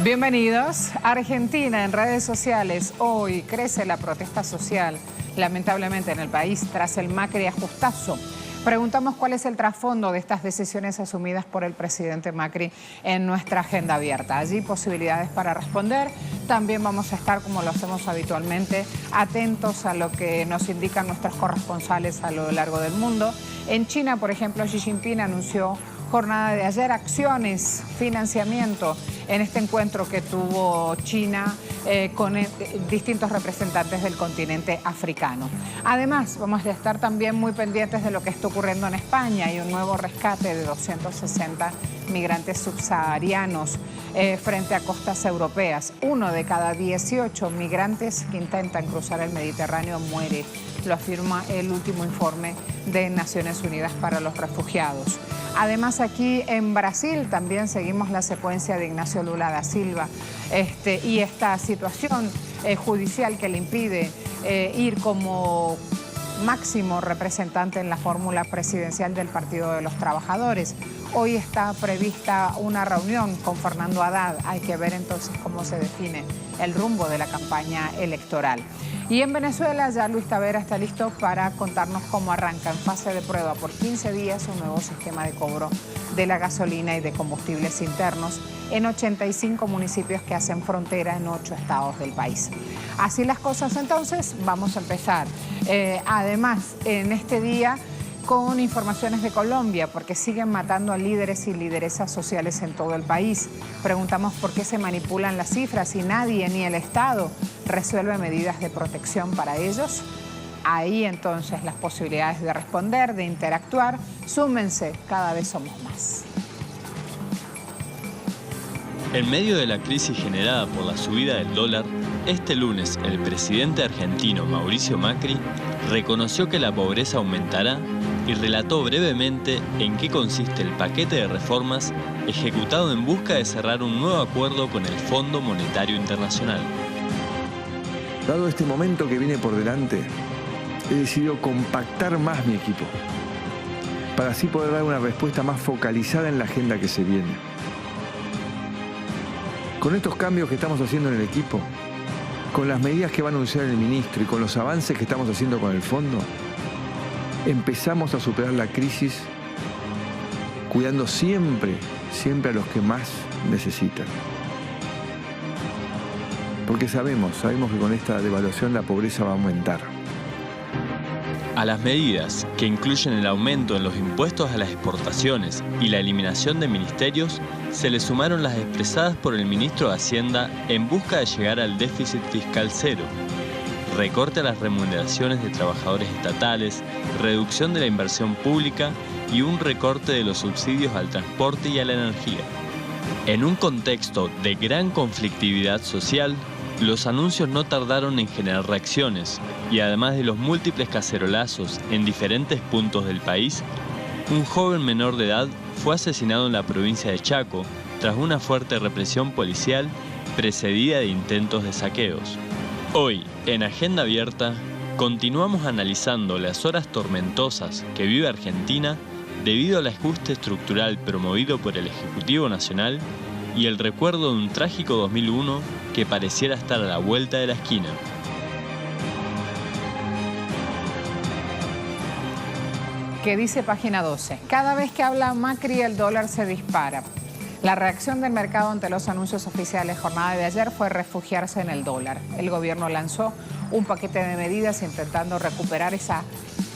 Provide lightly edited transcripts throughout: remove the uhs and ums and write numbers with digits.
Bienvenidos. Argentina en redes sociales. Hoy crece la protesta social, lamentablemente en el país, tras el Macri ajustazo. Preguntamos cuál es el trasfondo de estas decisiones asumidas por el presidente Macri en nuestra agenda abierta. Allí posibilidades para responder. También vamos a estar, como lo hacemos habitualmente, atentos a lo que nos indican nuestros corresponsales a lo largo del mundo. En China, por ejemplo, Xi Jinping anunció jornada de ayer acciones, financiamiento en este encuentro que tuvo China con distintos representantes del continente africano. Además, vamos a estar también muy pendientes de lo que está ocurriendo en España. Hay un nuevo rescate de 260 migrantes subsaharianos frente a costas europeas. 1 de cada 18 migrantes que intentan cruzar el Mediterráneo muere. Lo afirma el último informe de Naciones Unidas para los Refugiados. Además, aquí en Brasil también seguimos la secuencia de Ignacio Lula da Silva y esta situación judicial que le impide ir como máximo representante en la fórmula presidencial del Partido de los Trabajadores. Hoy está prevista una reunión con Fernando Haddad. Hay que ver entonces cómo se define el rumbo de la campaña electoral. Y en Venezuela ya Luis Tavera está listo para contarnos cómo arranca en fase de prueba por 15 días un nuevo sistema de cobro de la gasolina y de combustibles internos en 85 municipios que hacen frontera en 8 estados del país. Así las cosas entonces, vamos a empezar. Además, en este día con informaciones de Colombia, porque siguen matando a líderes y lideresas sociales en todo el país. Preguntamos por qué se manipulan las cifras y nadie, ni el Estado, resuelve medidas de protección para ellos. Ahí entonces las posibilidades de responder, de interactuar, súmense, cada vez somos más. En medio de la crisis generada por la subida del dólar, este lunes el presidente argentino Mauricio Macri reconoció que la pobreza aumentará y relató brevemente en qué consiste el paquete de reformas ejecutado en busca de cerrar un nuevo acuerdo con el Fondo Monetario Internacional. Dado este momento que viene por delante, he decidido compactar más mi equipo para así poder dar una respuesta más focalizada en la agenda que se viene. Con estos cambios que estamos haciendo en el equipo, con las medidas que va a anunciar el ministro y con los avances que estamos haciendo con el fondo, empezamos a superar la crisis cuidando siempre a los que más necesitan. Porque sabemos que con esta devaluación la pobreza va a aumentar. A las medidas, que incluyen el aumento en los impuestos a las exportaciones y la eliminación de ministerios, se le sumaron las expresadas por el ministro de Hacienda en busca de llegar al déficit fiscal cero, recorte a las remuneraciones de trabajadores estatales, reducción de la inversión pública y un recorte de los subsidios al transporte y a la energía. En un contexto de gran conflictividad social, los anuncios no tardaron en generar reacciones y además de los múltiples cacerolazos en diferentes puntos del país, un joven menor de edad fue asesinado en la provincia de Chaco tras una fuerte represión policial precedida de intentos de saqueos. Hoy, en Agenda Abierta, continuamos analizando las horas tormentosas que vive Argentina debido al ajuste estructural promovido por el Ejecutivo Nacional y el recuerdo de un trágico 2001 que pareciera estar a la vuelta de la esquina. Que dice página 12. Cada vez que habla Macri, el dólar se dispara. La reacción del mercado ante los anuncios oficiales jornada de ayer fue refugiarse en el dólar. El gobierno lanzó un paquete de medidas intentando recuperar esa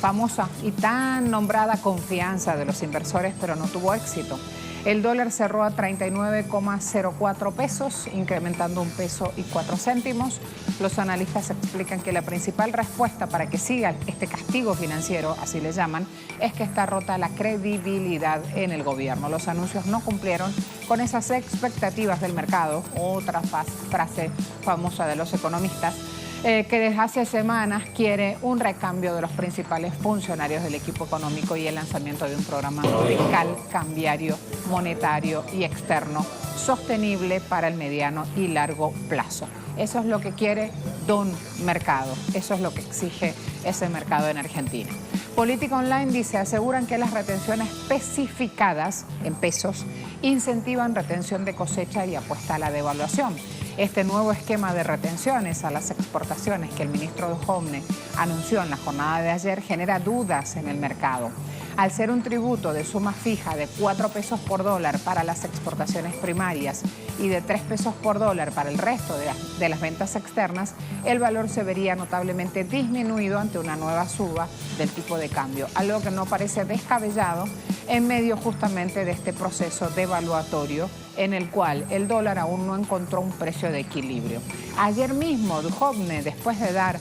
famosa y tan nombrada confianza de los inversores, pero no tuvo éxito. El dólar cerró a 39,04 pesos, incrementando 1 peso y 4 céntimos. Los analistas explican que la principal respuesta para que siga este castigo financiero, así le llaman, es que está rota la credibilidad en el gobierno. Los anuncios no cumplieron con esas expectativas del mercado, otra frase famosa de los economistas, que desde hace semanas quiere un recambio de los principales funcionarios del equipo económico y el lanzamiento de un programa fiscal, cambiario, monetario y externo sostenible para el mediano y largo plazo. Eso es lo que quiere Don Mercado, eso es lo que exige ese mercado en Argentina. Política Online dice, aseguran que las retenciones especificadas en pesos incentivan retención de cosecha y apuesta a la devaluación. Este nuevo esquema de retenciones a las exportaciones que el ministro Duhovne anunció en la jornada de ayer genera dudas en el mercado. Al ser un tributo de suma fija de 4 pesos por dólar para las exportaciones primarias y de 3 pesos por dólar para el resto de las ventas externas, el valor se vería notablemente disminuido ante una nueva suba del tipo de cambio, algo que no parece descabellado en medio justamente de este proceso devaluatorio en el cual el dólar aún no encontró un precio de equilibrio. Ayer mismo Duhovne, después de dar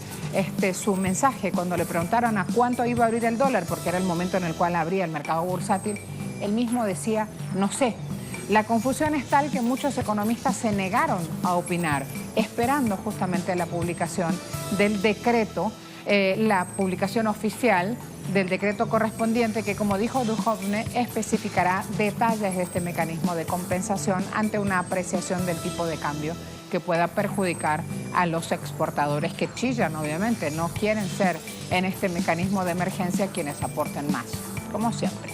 su mensaje, cuando le preguntaron a cuánto iba a abrir el dólar, porque era el momento en el cual abría el mercado bursátil, él mismo decía, no sé. La confusión es tal que muchos economistas se negaron a opinar, esperando justamente la publicación del decreto, la publicación oficial del decreto correspondiente que, como dijo Duhovne, especificará detalles de este mecanismo de compensación ante una apreciación del tipo de cambio que pueda perjudicar a los exportadores que chillan, obviamente, no quieren ser en este mecanismo de emergencia quienes aporten más, como siempre.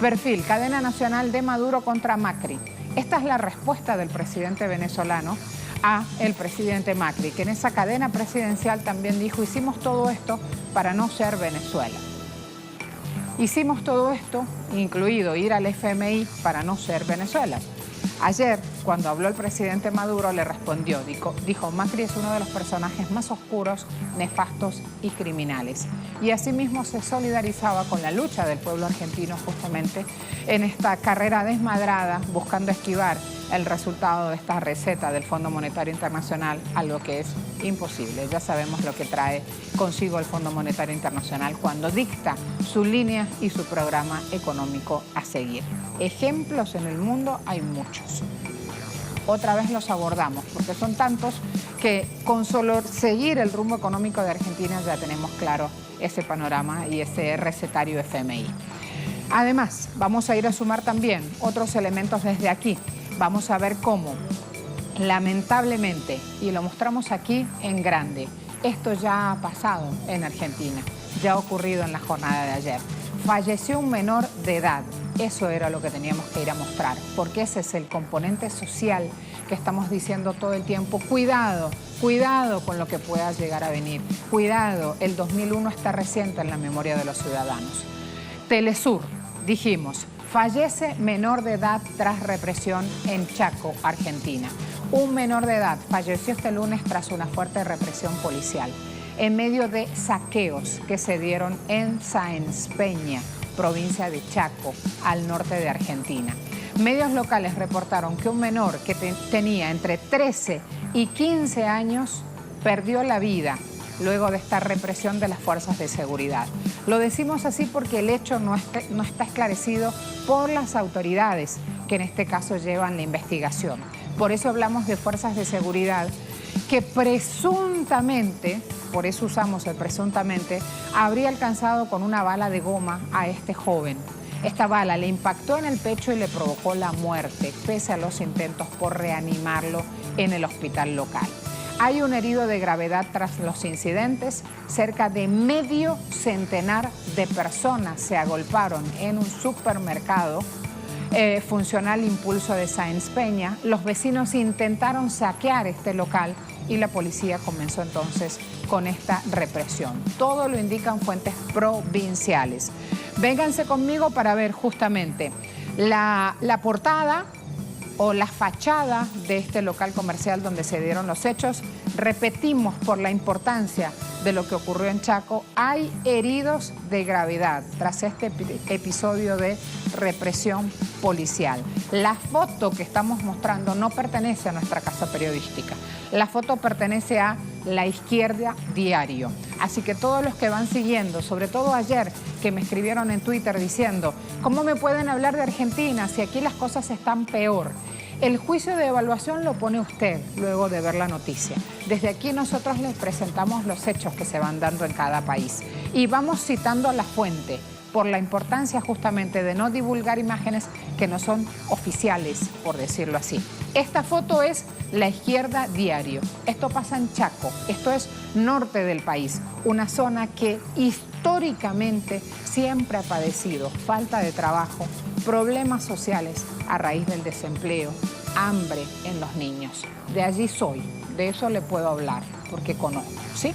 Perfil, cadena nacional de Maduro contra Macri. Esta es la respuesta del presidente venezolano a el presidente Macri, que en esa cadena presidencial también dijo, hicimos todo esto para no ser Venezuela. Hicimos todo esto, incluido ir al FMI, para no ser Venezuela. Ayer, cuando habló el presidente Maduro, le respondió, dijo, Macri es uno de los personajes más oscuros, nefastos y criminales. Y asimismo se solidarizaba con la lucha del pueblo argentino justamente en esta carrera desmadrada, buscando esquivar el resultado de esta receta del Fondo Monetario Internacional, algo que es imposible. Ya sabemos lo que trae consigo el Fondo Monetario Internacional cuando dicta su línea y su programa económico a seguir. Ejemplos en el mundo hay muchos. Otra vez los abordamos, porque son tantos que con solo seguir el rumbo económico de Argentina ya tenemos claro ese panorama y ese recetario FMI. Además, vamos a ir a sumar también otros elementos desde aquí. Vamos a ver cómo, lamentablemente, y lo mostramos aquí en grande, esto ya ha pasado en Argentina, ya ha ocurrido en la jornada de ayer. Falleció un menor de edad. Eso era lo que teníamos que ir a mostrar, porque ese es el componente social que estamos diciendo todo el tiempo. Cuidado, cuidado con lo que pueda llegar a venir. Cuidado, el 2001 está reciente en la memoria de los ciudadanos. Telesur, dijimos, fallece menor de edad tras represión en Chaco, Argentina. Un menor de edad falleció este lunes tras una fuerte represión policial, en medio de saqueos que se dieron en Sáenz Peña, provincia de Chaco, al norte de Argentina. Medios locales reportaron que un menor que tenía entre 13 y 15 años perdió la vida luego de esta represión de las fuerzas de seguridad. Lo decimos así porque el hecho no está esclarecido por las autoridades, que en este caso llevan la investigación. Por eso hablamos de fuerzas de seguridad que presuntamente, por eso usamos el presuntamente, habría alcanzado con una bala de goma a este joven. Esta bala le impactó en el pecho y le provocó la muerte, pese a los intentos por reanimarlo en el hospital local. Hay un herido de gravedad tras los incidentes. Cerca de medio centenar de personas se agolparon en un supermercado funcional Impulso de Sáenz Peña. Los vecinos intentaron saquear este local y la policía comenzó entonces con esta represión. Todo lo indican fuentes provinciales. Vénganse conmigo para ver justamente la portada o la fachada de este local comercial donde se dieron los hechos. Repetimos, por la importancia de lo que ocurrió en Chaco, hay heridos de gravedad tras este episodio de represión policial. La foto que estamos mostrando no pertenece a nuestra casa periodística. La foto pertenece a La Izquierda Diario. Así que todos los que van siguiendo, sobre todo ayer que me escribieron en Twitter diciendo, ¿cómo me pueden hablar de Argentina si aquí las cosas están peor? El juicio de evaluación lo pone usted luego de ver la noticia. Desde aquí nosotros les presentamos los hechos que se van dando en cada país y vamos citando a la fuente por la importancia justamente de no divulgar imágenes que no son oficiales, por decirlo así. Esta foto es La Izquierda Diario. Esto pasa en Chaco, esto es norte del país, una zona que históricamente siempre ha padecido falta de trabajo, problemas sociales a raíz del desempleo, hambre en los niños. De allí soy, de eso le puedo hablar, porque conozco, ¿sí?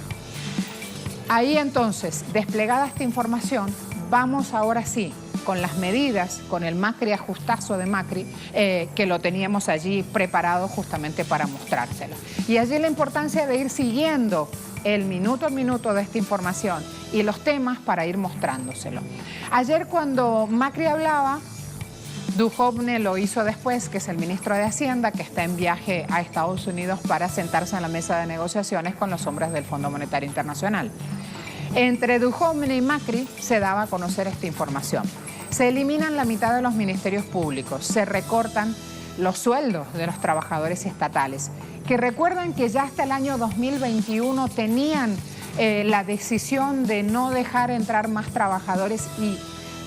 Ahí entonces, desplegada esta información, vamos ahora sí con las medidas, con el Macri ajustazo de Macri, que lo teníamos allí preparado justamente para mostrárselo. Y allí la importancia de ir siguiendo el minuto a minuto de esta información y los temas para ir mostrándoselo. Ayer cuando Macri hablaba, Duhovne lo hizo después, que es el ministro de Hacienda, que está en viaje a Estados Unidos para sentarse en la mesa de negociaciones con los hombres del Fondo Monetario Internacional. Entre Duhovne y Macri se daba a conocer esta información. Se eliminan la mitad de los ministerios públicos, se recortan los sueldos de los trabajadores estatales, que recuerdan que ya hasta el año 2021 tenían la decisión de no dejar entrar más trabajadores y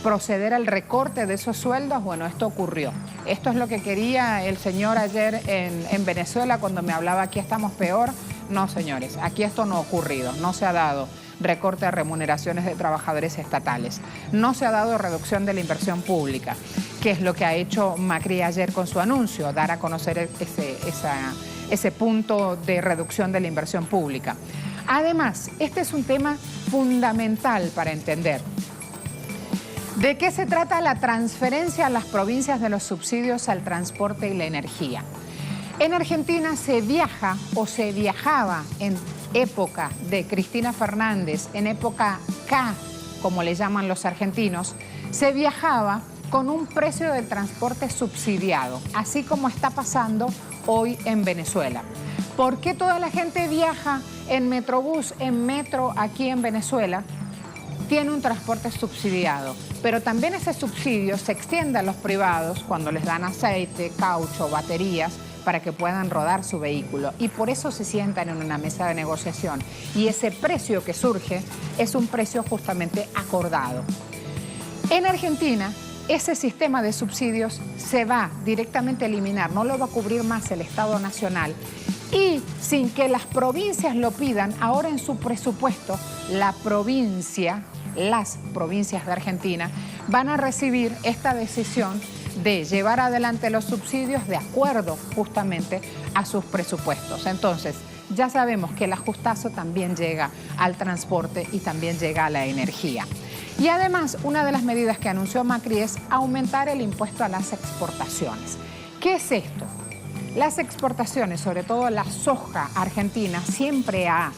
proceder al recorte de esos sueldos. Bueno, esto ocurrió. Esto es lo que quería el señor ayer en Venezuela cuando me hablaba aquí estamos peor. No, señores, aquí esto no ha ocurrido, no se ha dado recorte de remuneraciones de trabajadores estatales, no se ha dado reducción de la inversión pública, que es lo que ha hecho Macri ayer con su anuncio, dar a conocer ese punto de reducción de la inversión pública. Además, este es un tema fundamental para entender. ¿De qué se trata la transferencia a las provincias de los subsidios al transporte y la energía? En Argentina se viaja o se viajaba en época de Cristina Fernández, en época K, como le llaman los argentinos, se viajaba con un precio del transporte subsidiado, así como está pasando hoy en Venezuela. ¿Por qué toda la gente viaja en Metrobús, en metro aquí en Venezuela? Tiene un transporte subsidiado, pero también ese subsidio se extiende a los privados cuando les dan aceite, caucho, baterías, para que puedan rodar su vehículo. Y por eso se sientan en una mesa de negociación. Y ese precio que surge es un precio justamente acordado. En Argentina, ese sistema de subsidios se va directamente a eliminar, no lo va a cubrir más el Estado Nacional. Y sin que las provincias lo pidan, ahora en su presupuesto, las provincias de Argentina van a recibir esta decisión de llevar adelante los subsidios de acuerdo justamente a sus presupuestos. Entonces, ya sabemos que el ajustazo también llega al transporte y también llega a la energía. Y además, una de las medidas que anunció Macri es aumentar el impuesto a las exportaciones. ¿Qué es esto? Las exportaciones, sobre todo la soja argentina, siempre ha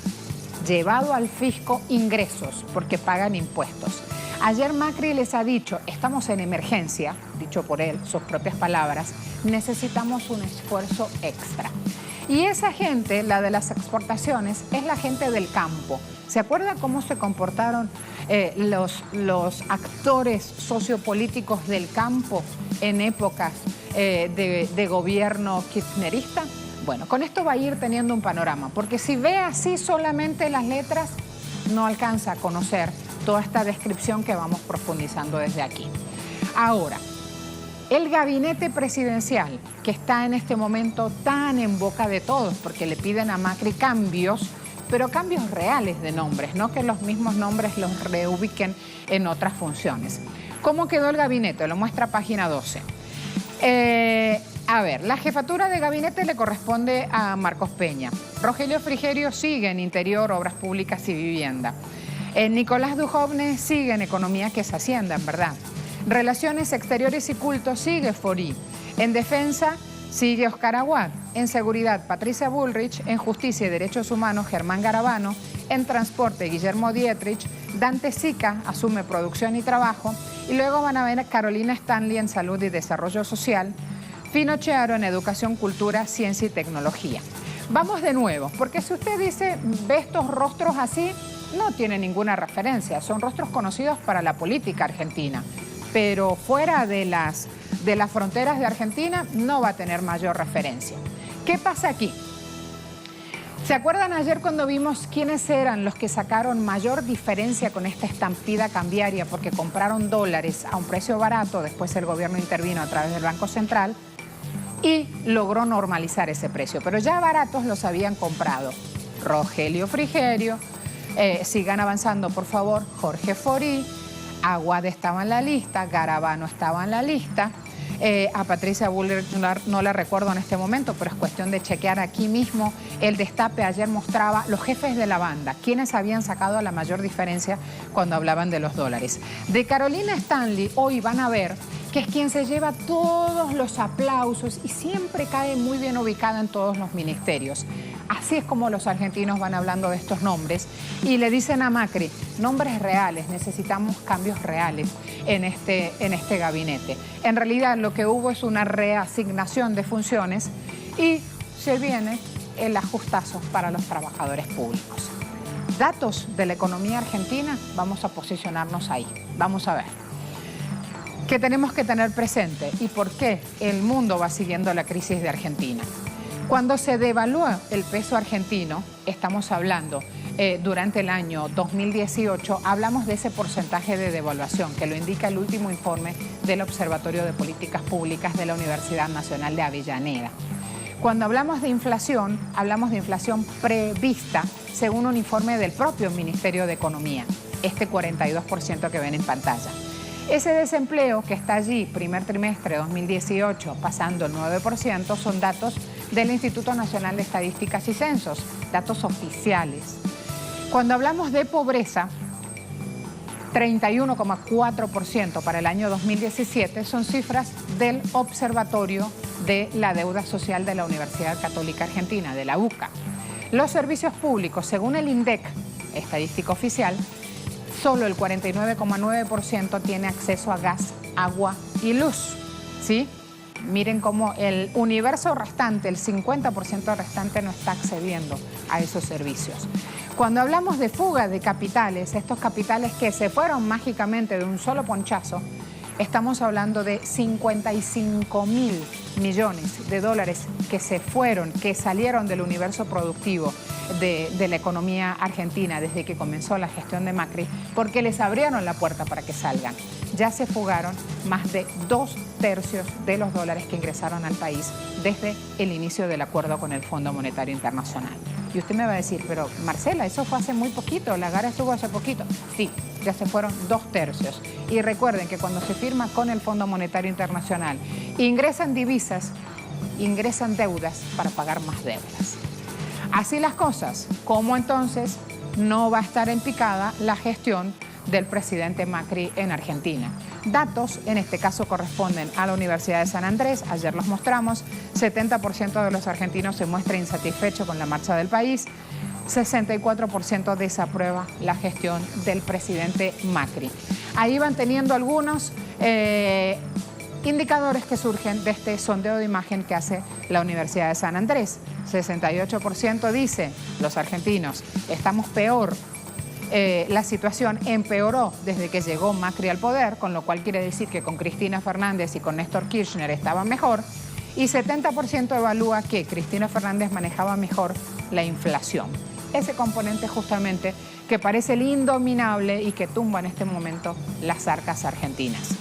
llevado al fisco ingresos porque pagan impuestos. Ayer Macri les ha dicho, estamos en emergencia, dicho por él, sus propias palabras, necesitamos un esfuerzo extra. Y esa gente, la de las exportaciones, es la gente del campo. ¿Se acuerda cómo se comportaron los actores sociopolíticos del campo en épocas de gobierno kirchnerista? Bueno, con esto va a ir teniendo un panorama, porque si ve así solamente las letras, no alcanza a conocer toda esta descripción que vamos profundizando desde aquí. Ahora, el gabinete presidencial, que está en este momento tan en boca de todos, porque le piden a Macri cambios, pero cambios reales de nombres, no que los mismos nombres los reubiquen en otras funciones. ¿Cómo quedó el gabinete? Lo muestra página 12. A ver, la jefatura de gabinete le corresponde a Marcos Peña. Rogelio Frigerio sigue en Interior, Obras Públicas y Vivienda. Nicolás Duhovne sigue en Economía, que es Hacienda, en verdad. Relaciones Exteriores y Cultos sigue Forí. En Defensa sigue Oscar Aguad. En Seguridad, Patricia Bullrich. En Justicia y Derechos Humanos, Germán Garabano. En Transporte, Guillermo Dietrich. Dante Sica asume Producción y Trabajo. Y luego van a ver a Carolina Stanley en Salud y Desarrollo Social. Fino Chearo en Educación, Cultura, Ciencia y Tecnología. Vamos de nuevo, porque si usted dice, ve estos rostros así, no tiene ninguna referencia. Son rostros conocidos para la política argentina, pero fuera de las fronteras de Argentina no va a tener mayor referencia. ¿Qué pasa aquí? ¿Se acuerdan ayer cuando vimos quiénes eran los que sacaron mayor diferencia con esta estampida cambiaria porque compraron dólares a un precio barato? Después el gobierno intervino a través del Banco Central y logró normalizar ese precio, pero ya baratos los habían comprado. Rogelio Frigerio, sigan avanzando por favor, Jorge Forí, Aguad estaba en la lista, Garabano estaba en la lista. A Patricia Bullrich no la recuerdo en este momento, pero es cuestión de chequear aquí mismo. El Destape ayer mostraba los jefes de la banda, quienes habían sacado la mayor diferencia cuando hablaban de los dólares. De Carolina Stanley, hoy van a ver que es quien se lleva todos los aplausos y siempre cae muy bien ubicada en todos los ministerios. Así es como los argentinos van hablando de estos nombres y le dicen a Macri, nombres reales, necesitamos cambios reales en este gabinete. En realidad lo que hubo es una reasignación de funciones y se viene el ajustazo para los trabajadores públicos. Datos de la economía argentina, vamos a posicionarnos ahí, vamos a ver. ¿Qué tenemos que tener presente y por qué el mundo va siguiendo la crisis de Argentina? Cuando se devalúa el peso argentino, estamos hablando durante el año 2018, hablamos de ese porcentaje de devaluación que lo indica el último informe del Observatorio de Políticas Públicas de la Universidad Nacional de Avellaneda. Cuando hablamos de inflación prevista según un informe del propio Ministerio de Economía, este 42% que ven en pantalla. Ese desempleo que está allí, primer trimestre de 2018, pasando el 9%, son datos del Instituto Nacional de Estadísticas y Censos, datos oficiales. Cuando hablamos de pobreza, 31,4% para el año 2017 son cifras del Observatorio de la Deuda Social de la Universidad Católica Argentina, de la UCA. Los servicios públicos, según el INDEC, estadística oficial, solo el 49,9% tiene acceso a gas, agua y luz, ¿sí? Miren cómo el universo restante, el 50% restante no está accediendo a esos servicios. Cuando hablamos de fuga de capitales, estos capitales que se fueron mágicamente de un solo ponchazo, estamos hablando de 55.000 millones de dólares que se fueron, que salieron del universo productivo de la economía argentina desde que comenzó la gestión de Macri, porque les abrieron la puerta para que salgan. Ya se fugaron más de 2/3 de los dólares que ingresaron al país desde el inicio del acuerdo con el Fondo Monetario Internacional. Y usted me va a decir, pero Marcela, eso fue hace muy poquito, Lagarde estuvo hace poquito. Sí, ya se fueron 2/3. Y recuerden que cuando se firma con el Fondo Monetario Internacional, ingresan divisas, ingresan deudas para pagar más deudas. Así las cosas, ¿cómo entonces no va a estar en picada la gestión del presidente Macri en Argentina? Datos, en este caso, corresponden a la Universidad de San Andrés, ayer los mostramos, 70% de los argentinos se muestra insatisfecho con la marcha del país, 64% desaprueba la gestión del presidente Macri. Ahí van teniendo algunos indicadores que surgen de este sondeo de imagen que hace la Universidad de San Andrés. 68% dice, los argentinos, estamos peor. La situación empeoró desde que llegó Macri al poder, con lo cual quiere decir que con Cristina Fernández y con Néstor Kirchner estaba mejor, y 70% evalúa que Cristina Fernández manejaba mejor la inflación. Ese componente justamente que parece el indominable y que tumba en este momento las arcas argentinas.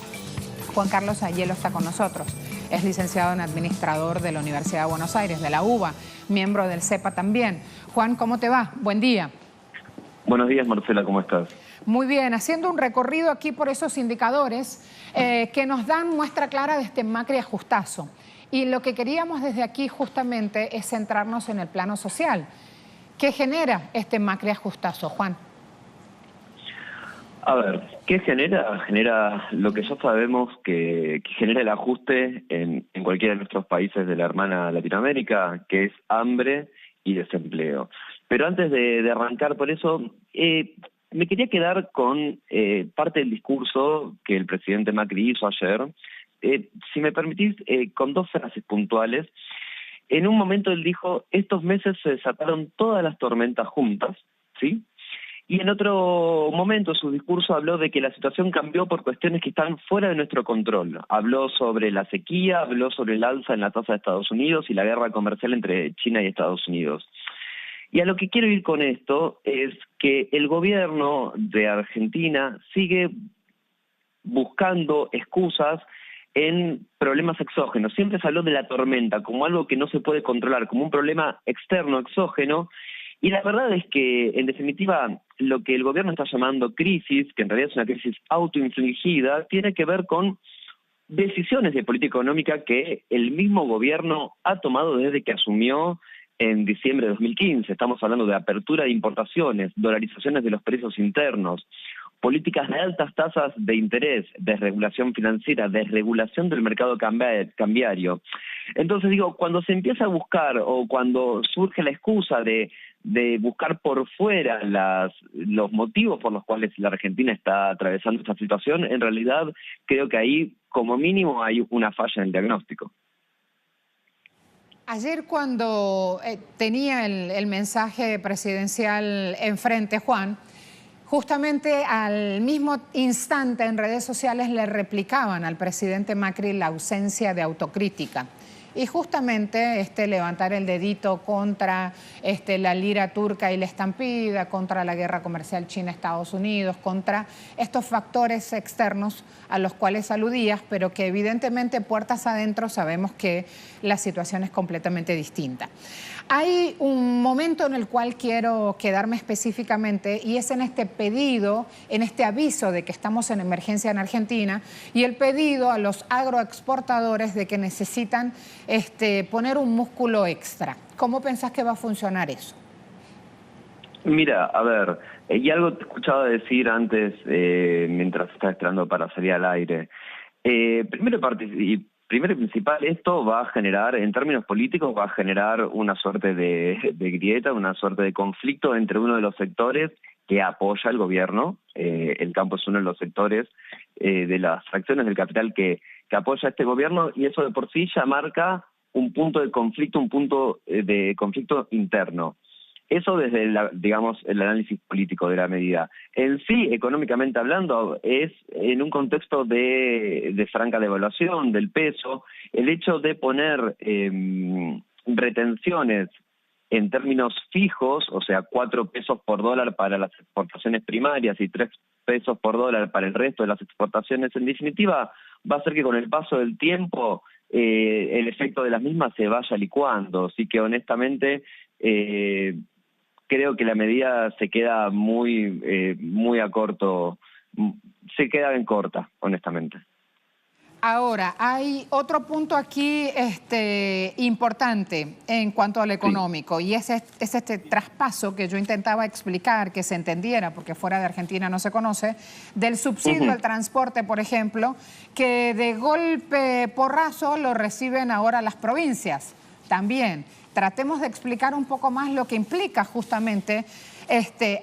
Juan Carlos Ayelo está con nosotros, es licenciado en administrador de la Universidad de Buenos Aires, de la UBA, miembro del CEPA también. Juan, ¿cómo te va? Buen día. Buenos días, Marcela, ¿cómo estás? Muy bien, haciendo un recorrido aquí por esos indicadores que nos dan muestra clara de este Macri ajustazo. Y lo que queríamos desde aquí justamente es centrarnos en el plano social. ¿Qué genera este Macri ajustazo, Juan? A ver, ¿qué genera? Genera lo que ya sabemos que genera el ajuste en cualquiera de nuestros países de la hermana Latinoamérica, que es hambre y desempleo. Pero antes de arrancar por eso, me quería quedar con parte del discurso que el presidente Macri hizo ayer. Si me permitís, con dos frases puntuales. En un momento él dijo, estos meses se desataron todas las tormentas juntas, ¿sí? Y en otro momento su discurso habló de que la situación cambió por cuestiones que están fuera de nuestro control. Habló sobre la sequía, habló sobre el alza en la tasa de Estados Unidos y la guerra comercial entre China y Estados Unidos. Y a lo que quiero ir con esto es que el gobierno de Argentina sigue buscando excusas en problemas exógenos. Siempre se habló de la tormenta como algo que no se puede controlar, como un problema externo, exógeno, y la verdad es que, en definitiva, lo que el gobierno está llamando crisis, que en realidad es una crisis autoinfligida, tiene que ver con decisiones de política económica que el mismo gobierno ha tomado desde que asumió en diciembre de 2015. Estamos hablando de apertura de importaciones, dolarizaciones de los precios internos, políticas de altas tasas de interés, desregulación financiera, desregulación del mercado cambiario. Entonces digo, cuando se empieza a buscar o cuando surge la excusa de buscar por fuera los motivos por los cuales la Argentina está atravesando esta situación, en realidad creo que ahí como mínimo hay una falla en el diagnóstico. Ayer cuando tenía el mensaje presidencial enfrente, Juan, justamente al mismo instante en redes sociales le replicaban al presidente Macri la ausencia de autocrítica. Y justamente levantar el dedito contra la lira turca y la estampida, contra la guerra comercial China-Estados Unidos, contra estos factores externos a los cuales aludías, pero que evidentemente puertas adentro sabemos que la situación es completamente distinta. Hay un momento en el cual quiero quedarme específicamente y es en este pedido, en este aviso de que estamos en emergencia en Argentina y el pedido a los agroexportadores de que necesitan poner un músculo extra. ¿Cómo pensás que va a funcionar eso? Mira, a ver, y algo te escuchaba decir antes, mientras estaba esperando para salir al aire. Primero y principal, esto va a generar, en términos políticos, va a generar una suerte de grieta, una suerte de conflicto entre uno de los sectores que apoya al gobierno. El campo es uno de los sectores de las fracciones del capital que apoya a este gobierno, y eso de por sí ya marca un punto de conflicto, un punto de conflicto interno. Eso desde el análisis político de la medida. En sí, económicamente hablando, es en un contexto de franca devaluación del peso, el hecho de poner retenciones en términos fijos, o sea, 4 pesos por dólar para las exportaciones primarias y 3 pesos por dólar para el resto de las exportaciones, en definitiva, va a hacer que con el paso del tiempo el efecto de las mismas se vaya licuando. Así que honestamente creo que la medida se queda muy a corto, se queda en corta, honestamente. Ahora, hay otro punto aquí importante en cuanto al económico, sí, y es este traspaso que yo intentaba explicar, que se entendiera, porque fuera de Argentina no se conoce, del subsidio al transporte, por ejemplo, que de golpe porrazo lo reciben ahora las provincias también. Tratemos de explicar un poco más lo que implica justamente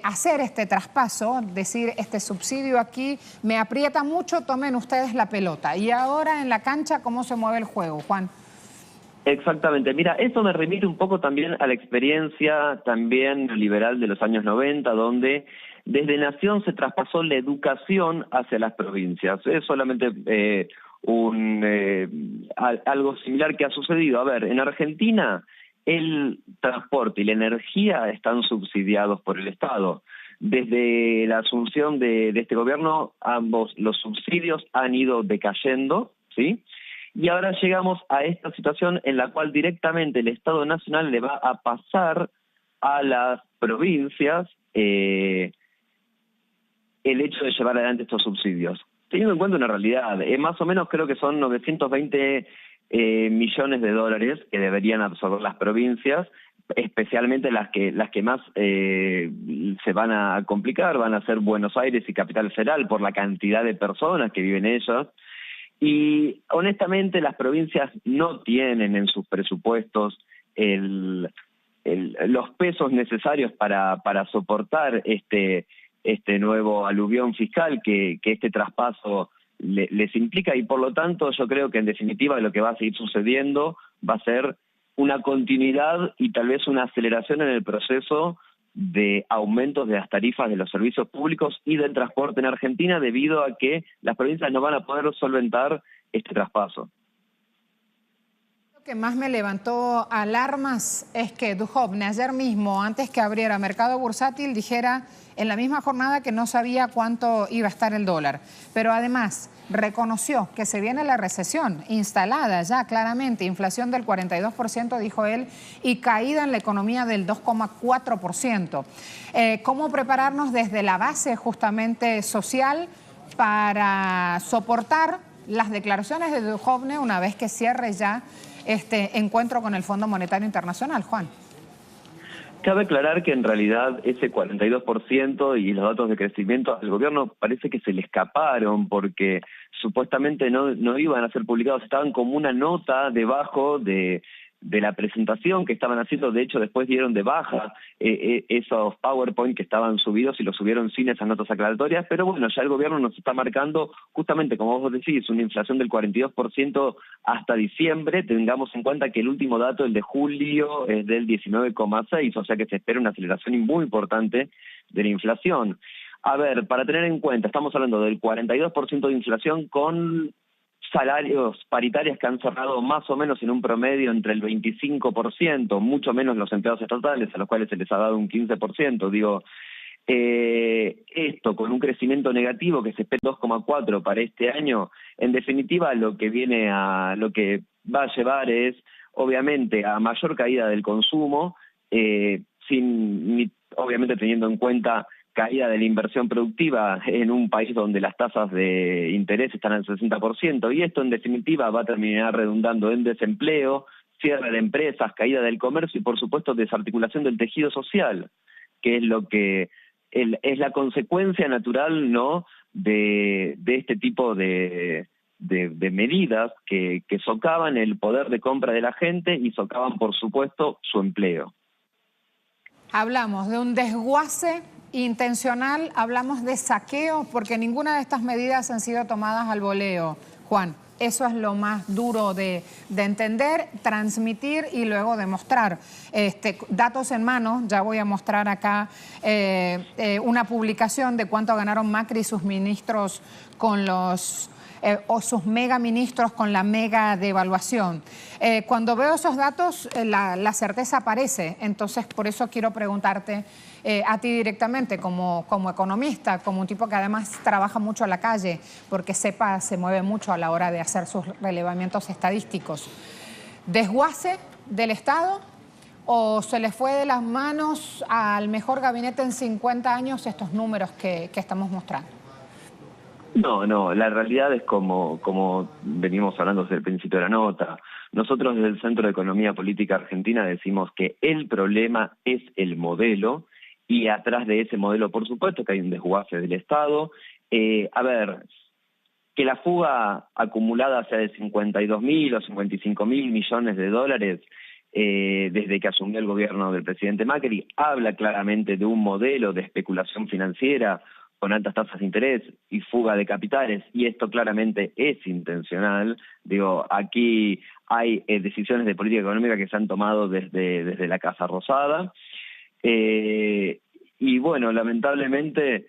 hacer este traspaso, decir, este subsidio aquí me aprieta mucho, tomen ustedes la pelota. Y ahora en la cancha, ¿cómo se mueve el juego, Juan? Exactamente. Mira, eso me remite un poco también a la experiencia también liberal de los años 90, donde desde Nación se traspasó la educación hacia las provincias. Es solamente algo similar que ha sucedido. A ver, en Argentina el transporte y la energía están subsidiados por el Estado. Desde la asunción de este gobierno, ambos los subsidios han ido decayendo, ¿sí? Y ahora llegamos a esta situación en la cual directamente el Estado Nacional le va a pasar a las provincias el hecho de llevar adelante estos subsidios. Teniendo en cuenta una realidad, más o menos creo que son 920 millones de dólares que deberían absorber las provincias, especialmente las que más se van a complicar, van a ser Buenos Aires y Capital Federal por la cantidad de personas que viven ellas. Y honestamente las provincias no tienen en sus presupuestos los pesos necesarios para soportar este nuevo aluvión fiscal que este traspaso les implica, y por lo tanto yo creo que en definitiva lo que va a seguir sucediendo va a ser una continuidad y tal vez una aceleración en el proceso de aumentos de las tarifas de los servicios públicos y del transporte en Argentina, debido a que las provincias no van a poder solventar este traspaso. Lo que más me levantó alarmas es que Duhovne ayer mismo, antes que abriera mercado bursátil, dijera en la misma jornada que no sabía cuánto iba a estar el dólar. Pero además reconoció que se viene la recesión instalada ya claramente, inflación del 42%, dijo él, y caída en la economía del 2,4%. ¿Cómo prepararnos desde la base justamente social para soportar las declaraciones de Duhovne una vez que cierre ya este encuentro con el Fondo Monetario Internacional, Juan? Cabe aclarar que en realidad ese 42% y los datos de crecimiento al gobierno parece que se le escaparon porque supuestamente no iban a ser publicados, estaban como una nota debajo de la presentación que estaban haciendo. De hecho, después dieron de baja esos PowerPoint que estaban subidos y los subieron sin esas notas aclaratorias, pero bueno, ya el gobierno nos está marcando justamente, como vos decís, una inflación del 42% hasta diciembre. Tengamos en cuenta que el último dato, el de julio, es del 19,6, o sea que se espera una aceleración muy importante de la inflación. A ver, para tener en cuenta, estamos hablando del 42% de inflación con salarios paritarios que han cerrado más o menos en un promedio entre el 25%, mucho menos los empleados estatales, a los cuales se les ha dado un 15%. Digo, esto con un crecimiento negativo que se espera 2,4 para este año, en definitiva lo que va a llevar es, obviamente, a mayor caída del consumo, obviamente teniendo en cuenta caída de la inversión productiva en un país donde las tasas de interés están al 60%, y esto en definitiva va a terminar redundando en desempleo, cierre de empresas, caída del comercio y por supuesto desarticulación del tejido social, que es lo que es la consecuencia natural, ¿no?, de este tipo de medidas que socavan el poder de compra de la gente y socavan por supuesto su empleo. Hablamos de un desguace intencional, hablamos de saqueo, porque ninguna de estas medidas han sido tomadas al voleo, Juan. Eso es lo más duro de entender, transmitir y luego demostrar. Datos en mano, ya voy a mostrar acá una publicación de cuánto ganaron Macri y sus ministros con los... o sus mega ministros con la mega devaluación. Cuando veo esos datos, la certeza aparece. Entonces, por eso quiero preguntarte a ti directamente, como economista, como un tipo que además trabaja mucho a la calle, porque se mueve mucho a la hora de hacer sus relevamientos estadísticos. ¿Desguace del Estado o se le fue de las manos al mejor gabinete en 50 años estos números que estamos mostrando? No, la realidad es como venimos hablando desde el principio de la nota. Nosotros desde el Centro de Economía Política Argentina decimos que el problema es el modelo y atrás de ese modelo, por supuesto, que hay un desguace del Estado. A ver, que la fuga acumulada sea de 52.000 o 55.000 millones de dólares desde que asumió el gobierno del presidente Macri, habla claramente de un modelo de especulación financiera con altas tasas de interés y fuga de capitales, y esto claramente es intencional. Digo, aquí hay decisiones de política económica que se han tomado desde la Casa Rosada, y bueno, lamentablemente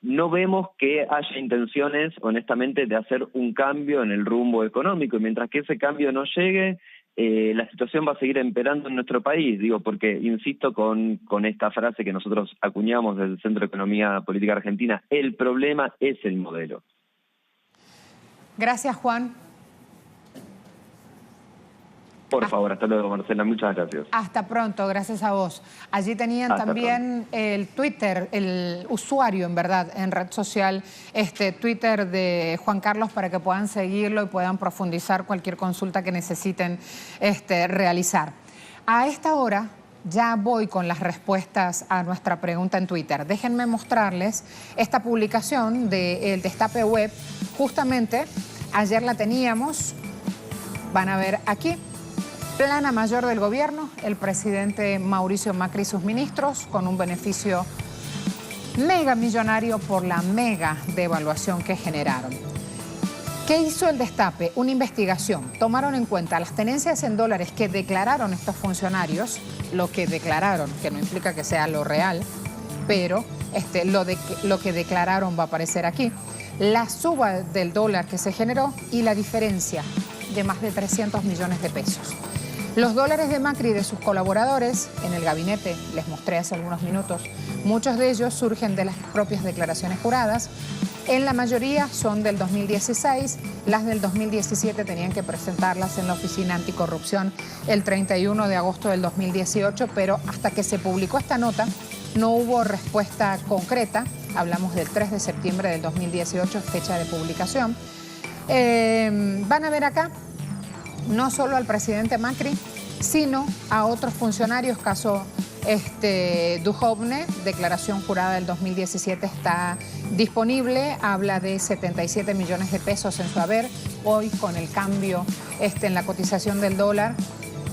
no vemos que haya intenciones, honestamente, de hacer un cambio en el rumbo económico, y mientras que ese cambio no llegue, la situación va a seguir empeorando en nuestro país. Digo, porque insisto con esta frase que nosotros acuñamos desde el Centro de Economía Política Argentina: el problema es el modelo. Gracias, Juan. Por favor, hasta luego, Marcela, muchas gracias. Hasta pronto, gracias a vos. Allí tenían también el Twitter, el usuario, en verdad, en red social, Twitter de Juan Carlos, para que puedan seguirlo y puedan profundizar cualquier consulta que necesiten realizar. A esta hora ya voy con las respuestas a nuestra pregunta en Twitter. Déjenme mostrarles esta publicación del Destape Web. Justamente ayer la teníamos, van a ver aquí. Plana mayor del gobierno, el presidente Mauricio Macri y sus ministros, con un beneficio mega millonario por la mega devaluación que generaron. ¿Qué hizo el Destape? Una investigación. Tomaron en cuenta las tenencias en dólares que declararon estos funcionarios, lo que declararon, que no implica que sea lo real, pero lo que declararon va a aparecer aquí, la suba del dólar que se generó y la diferencia de más de 300 millones de pesos. Los dólares de Macri y de sus colaboradores en el gabinete, les mostré hace algunos minutos, muchos de ellos surgen de las propias declaraciones juradas. En la mayoría son del 2016, las del 2017 tenían que presentarlas en la Oficina Anticorrupción el 31 de agosto del 2018, pero hasta que se publicó esta nota no hubo respuesta concreta. Hablamos del 3 de septiembre del 2018, fecha de publicación. Van a ver acá no solo al presidente Macri, sino a otros funcionarios, caso Duhovne, declaración jurada del 2017 está disponible, habla de 77 millones de pesos en su haber. Hoy, con el cambio en la cotización del dólar,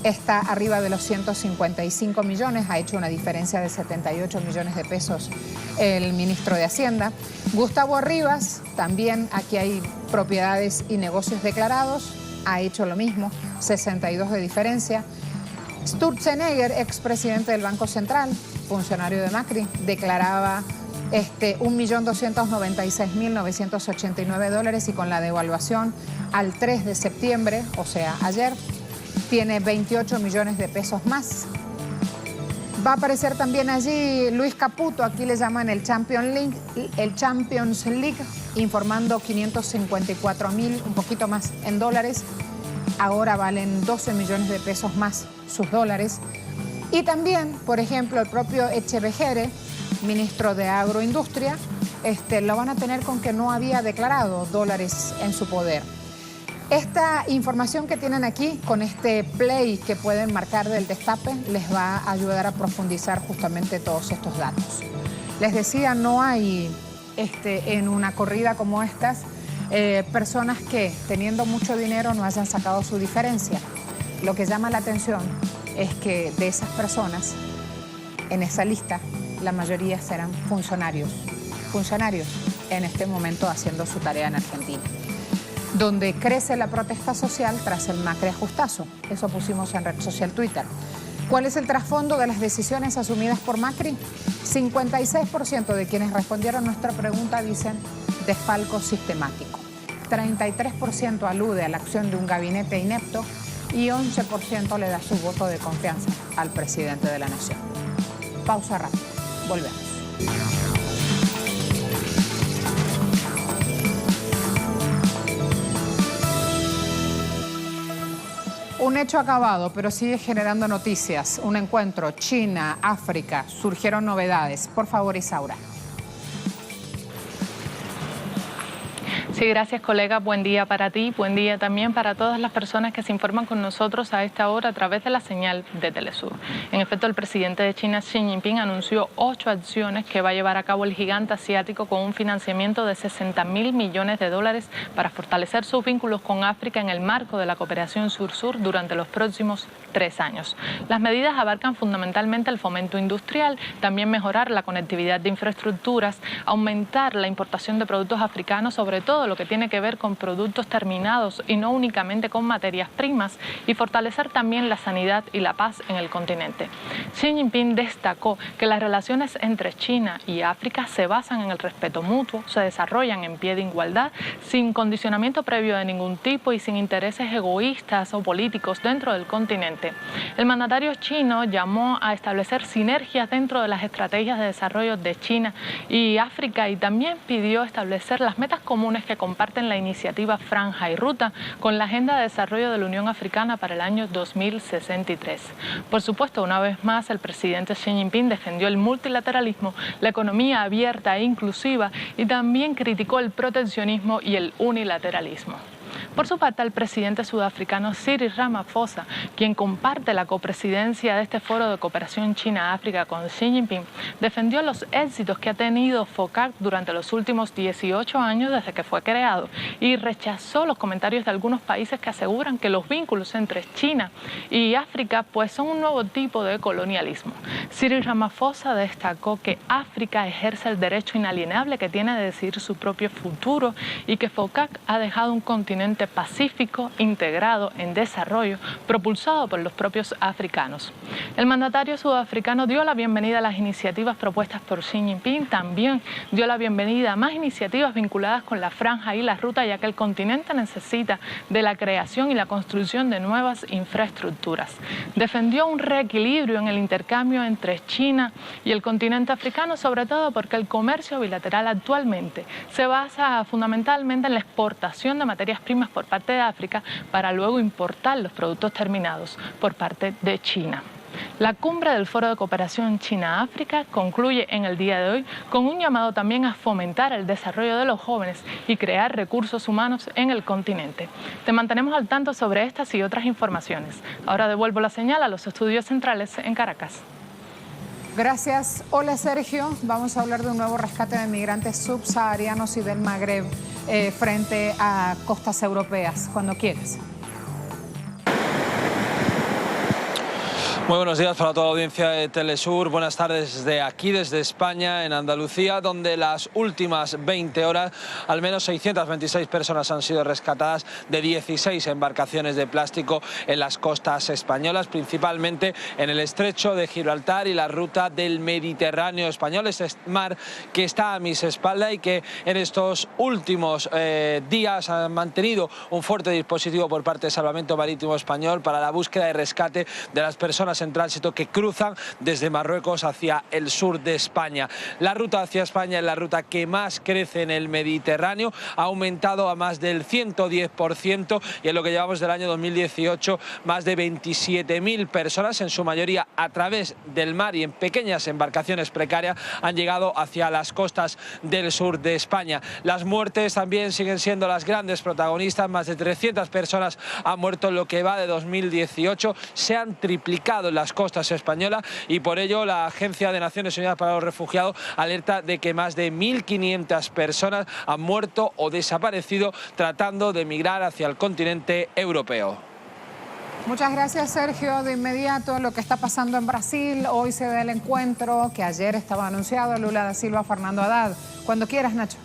está arriba de los 155 millones, ha hecho una diferencia de 78 millones de pesos el ministro de Hacienda. Gustavo Rivas, también aquí hay propiedades y negocios declarados, ha hecho lo mismo, 62 de diferencia. Sturzenegger, expresidente del Banco Central, funcionario de Macri, declaraba 1.296.989 dólares y con la devaluación al 3 de septiembre, o sea, ayer, tiene 28 millones de pesos más. Va a aparecer también allí Luis Caputo, aquí le llaman el Champions League, informando 554.000, un poquito más en dólares. Ahora valen 12 millones de pesos más sus dólares. Y también, por ejemplo, el propio Echevejere, ministro de Agroindustria, lo van a tener con que no había declarado dólares en su poder. Esta información que tienen aquí, con este play que pueden marcar del destape, les va a ayudar a profundizar justamente todos estos datos. Les decía, no hay en una corrida como estas personas que, teniendo mucho dinero, no hayan sacado su diferencia. Lo que llama la atención es que de esas personas, en esa lista, la mayoría serán funcionarios en este momento haciendo su tarea en Argentina, donde crece la protesta social tras el Macri ajustazo. Eso pusimos en red social Twitter. ¿Cuál es el trasfondo de las decisiones asumidas por Macri? 56% de quienes respondieron nuestra pregunta dicen desfalco sistemático. 33% alude a la acción de un gabinete inepto y 11% le da su voto de confianza al presidente de la Nación. Pausa rápida. Volvemos. Un hecho acabado, pero sigue generando noticias. Un encuentro, China, África, surgieron novedades. Por favor, Isaura. Sí, gracias, colega. Buen día para ti, buen día también para todas las personas que se informan con nosotros a esta hora a través de la señal de Telesur. En efecto, el presidente de China, Xi Jinping, anunció 8 acciones que va a llevar a cabo el gigante asiático con un financiamiento de 60.000 millones de dólares para fortalecer sus vínculos con África en el marco de la cooperación sur-sur durante los próximos 3 años. Las medidas abarcan fundamentalmente el fomento industrial, también mejorar la conectividad de infraestructuras, aumentar la importación de productos africanos, sobre todo lo que tiene que ver con productos terminados y no únicamente con materias primas, y fortalecer también la sanidad y la paz en el continente. Xi Jinping destacó que las relaciones entre China y África se basan en el respeto mutuo, se desarrollan en pie de igualdad, sin condicionamiento previo de ningún tipo y sin intereses egoístas o políticos dentro del continente. El mandatario chino llamó a establecer sinergias dentro de las estrategias de desarrollo de China y África y también pidió establecer las metas comunes que comparten la iniciativa Franja y Ruta con la Agenda de Desarrollo de la Unión Africana para el año 2063. Por supuesto, una vez más, el presidente Xi Jinping defendió el multilateralismo, la economía abierta e inclusiva y también criticó el proteccionismo y el unilateralismo. Por su parte, el presidente sudafricano Cyril Ramaphosa, quien comparte la copresidencia de este foro de cooperación China-África con Xi Jinping, defendió los éxitos que ha tenido FOCAC durante los últimos 18 años desde que fue creado y rechazó los comentarios de algunos países que aseguran que los vínculos entre China y África pues son un nuevo tipo de colonialismo. Cyril Ramaphosa destacó que África ejerce el derecho inalienable que tiene de decidir su propio futuro y que FOCAC ha dejado un continente continente pacífico, integrado, en desarrollo, propulsado por los propios africanos. El mandatario sudafricano dio la bienvenida a las iniciativas propuestas por Xi Jinping, también dio la bienvenida a más iniciativas vinculadas con la franja y la ruta, ya que el continente necesita de la creación y la construcción de nuevas infraestructuras. Defendió un reequilibrio en el intercambio entre China y el continente africano, sobre todo porque el comercio bilateral actualmente se basa fundamentalmente en la exportación de materias primas por parte de África para luego importar los productos terminados por parte de China. La cumbre del Foro de Cooperación China-África concluye en el día de hoy con un llamado también a fomentar el desarrollo de los jóvenes y crear recursos humanos en el continente. Te mantenemos al tanto sobre estas y otras informaciones. Ahora devuelvo la señal a los estudios centrales en Caracas. Gracias. Hola, Sergio. Vamos a hablar de un nuevo rescate de migrantes subsaharianos y del Magreb frente a costas europeas. Cuando quieras. Muy buenos días para toda la audiencia de Telesur. Buenas tardes desde aquí, desde España, en Andalucía, donde las últimas 20 horas al menos 626 personas han sido rescatadas de 16 embarcaciones de plástico en las costas españolas, principalmente en el estrecho de Gibraltar y la ruta del Mediterráneo español. Este mar que está a mis espaldas y que en estos últimos días ha mantenido un fuerte dispositivo por parte del Salvamento Marítimo Español para la búsqueda y rescate de las personas en tránsito que cruzan desde Marruecos hacia el sur de España. La ruta hacia España es la ruta que más crece en el Mediterráneo, ha aumentado a más del 110% y en lo que llevamos del año 2018 más de 27.000 personas, en su mayoría a través del mar y en pequeñas embarcaciones precarias, han llegado hacia las costas del sur de España. Las muertes también siguen siendo las grandes protagonistas, más de 300 personas han muerto en lo que va de 2018, se han triplicado en las costas españolas y por ello la Agencia de Naciones Unidas para los Refugiados alerta de que más de 1.500 personas han muerto o desaparecido tratando de migrar hacia el continente europeo. Muchas gracias, Sergio. De inmediato, lo que está pasando en Brasil. Hoy se da el encuentro que ayer estaba anunciado, Lula da Silva, Fernando Haddad. Cuando quieras, Nacho.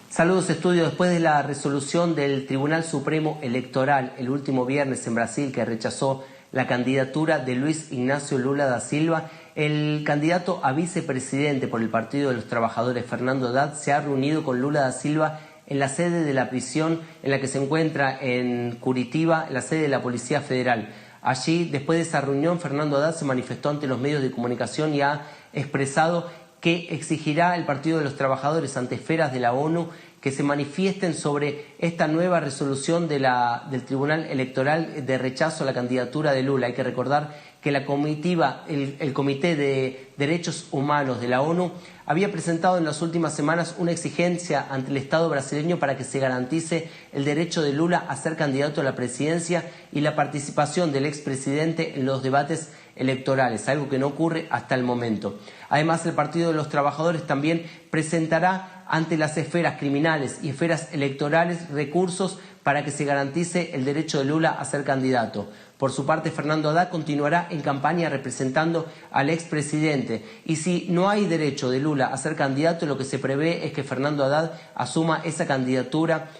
Saludos, estudio. Después de la resolución del Tribunal Supremo Electoral el último viernes en Brasil, que rechazó la candidatura de Luis Ignacio Lula da Silva, el candidato a vicepresidente por el Partido de los Trabajadores, Fernando Haddad, se ha reunido con Lula da Silva en la sede de la prisión en la que se encuentra en Curitiba, la sede de la Policía Federal. Allí, después de esa reunión, Fernando Haddad se manifestó ante los medios de comunicación y ha expresado que exigirá el Partido de los Trabajadores ante esferas de la ONU que se manifiesten sobre esta nueva resolución del Tribunal Electoral de rechazo a la candidatura de Lula. Hay que recordar que la comitiva, el Comité de Derechos Humanos de la ONU había presentado en las últimas semanas una exigencia ante el Estado brasileño para que se garantice el derecho de Lula a ser candidato a la presidencia y la participación del expresidente en los debates electorales, algo que no ocurre hasta el momento. Además, el Partido de los Trabajadores también presentará ante las esferas criminales y esferas electorales recursos para que se garantice el derecho de Lula a ser candidato. Por su parte, Fernando Haddad continuará en campaña representando al expresidente. Y si no hay derecho de Lula a ser candidato, lo que se prevé es que Fernando Haddad asuma esa candidatura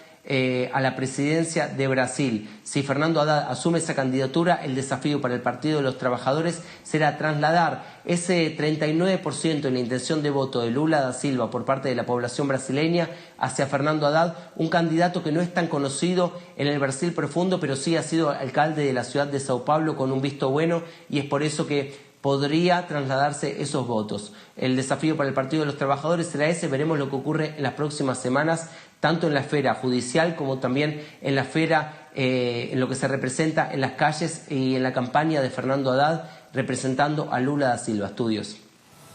a la presidencia de Brasil. Si Fernando Haddad asume esa candidatura, el desafío para el Partido de los Trabajadores será trasladar ese 39% en la intención de voto de Lula da Silva por parte de la población brasileña hacia Fernando Haddad, un candidato que no es tan conocido en el Brasil profundo, pero sí ha sido alcalde de la ciudad de Sao Paulo con un visto bueno, y es por eso que podría trasladarse esos votos. El desafío para el Partido de los Trabajadores será ese. Veremos lo que ocurre en las próximas semanas, tanto en la esfera judicial como también en la esfera, en lo que se representa en las calles y en la campaña de Fernando Haddad representando a Lula da Silva. Estudios.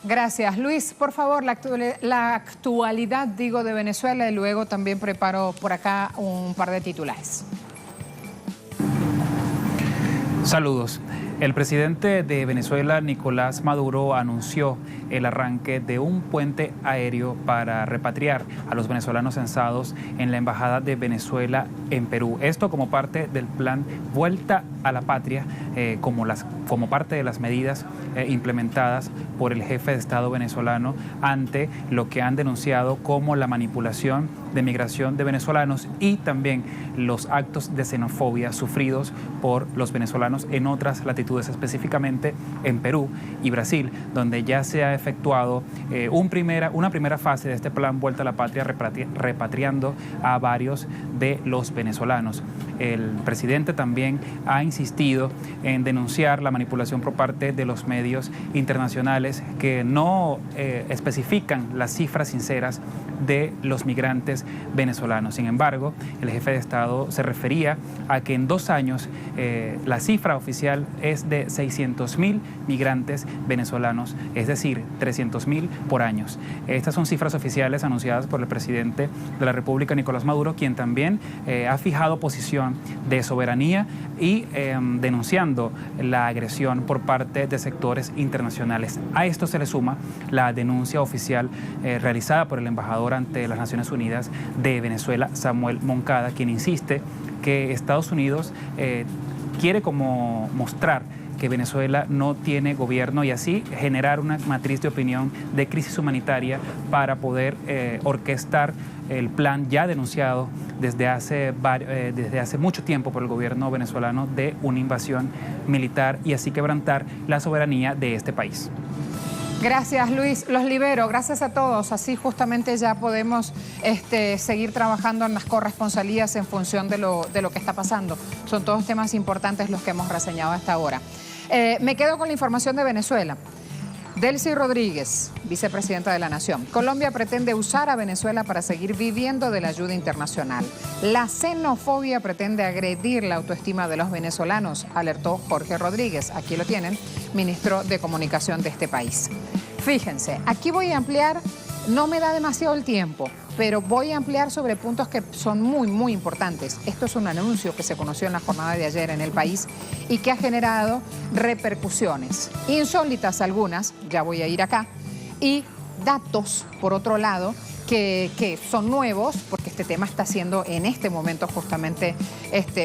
Gracias. Luis, por favor, la actualidad, de Venezuela, y luego también preparo por acá un par de titulares. Saludos. El presidente de Venezuela, Nicolás Maduro, anunció el arranque de un puente aéreo para repatriar a los venezolanos censados en la Embajada de Venezuela en Perú. Esto como parte del plan Vuelta a la Patria, como parte de las medidas implementadas por el jefe de Estado venezolano ante lo que han denunciado como la manipulación de migración de venezolanos y también los actos de xenofobia sufridos por los venezolanos en otras latitudes, específicamente en Perú y Brasil, donde ya se ha efectuado una primera fase de este plan Vuelta a la Patria, repatriando a varios de los venezolanos. El presidente también ha insistido en denunciar la manipulación por parte de los medios internacionales que no especifican las cifras sinceras de los migrantes venezolanos. Sin embargo, el jefe de Estado se refería a que en 2 años la cifra oficial es de 600.000 migrantes venezolanos, es decir, 300.000 por año. Estas son cifras oficiales anunciadas por el presidente de la República, Nicolás Maduro, quien también ha fijado posición de soberanía y denunciando la agresión por parte de sectores internacionales. A esto se le suma la denuncia oficial realizada por el embajador ante las Naciones Unidas de Venezuela, Samuel Moncada, quien insiste que Estados Unidos quiere como mostrar que Venezuela no tiene gobierno y así generar una matriz de opinión de crisis humanitaria para poder orquestar el plan ya denunciado desde hace mucho tiempo por el gobierno venezolano de una invasión militar y así quebrantar la soberanía de este país. Gracias, Luis. Los libero. Gracias a todos. Así justamente ya podemos seguir trabajando en las corresponsalías en función de lo que está pasando. Son todos temas importantes los que hemos reseñado hasta ahora. Me quedo con la información de Venezuela. Delcy Rodríguez, vicepresidenta de la Nación. Colombia pretende usar a Venezuela para seguir viviendo de la ayuda internacional. La xenofobia pretende agredir la autoestima de los venezolanos, alertó Jorge Rodríguez. Aquí lo tienen, ministro de Comunicación de este país. Fíjense, aquí voy a ampliar, no me da demasiado el tiempo, pero voy a ampliar sobre puntos que son muy, muy importantes. Esto es un anuncio que se conoció en la jornada de ayer en el país y que ha generado repercusiones insólitas algunas, ya voy a ir acá, y datos, por otro lado, que son nuevos, porque este tema está siendo en este momento justamente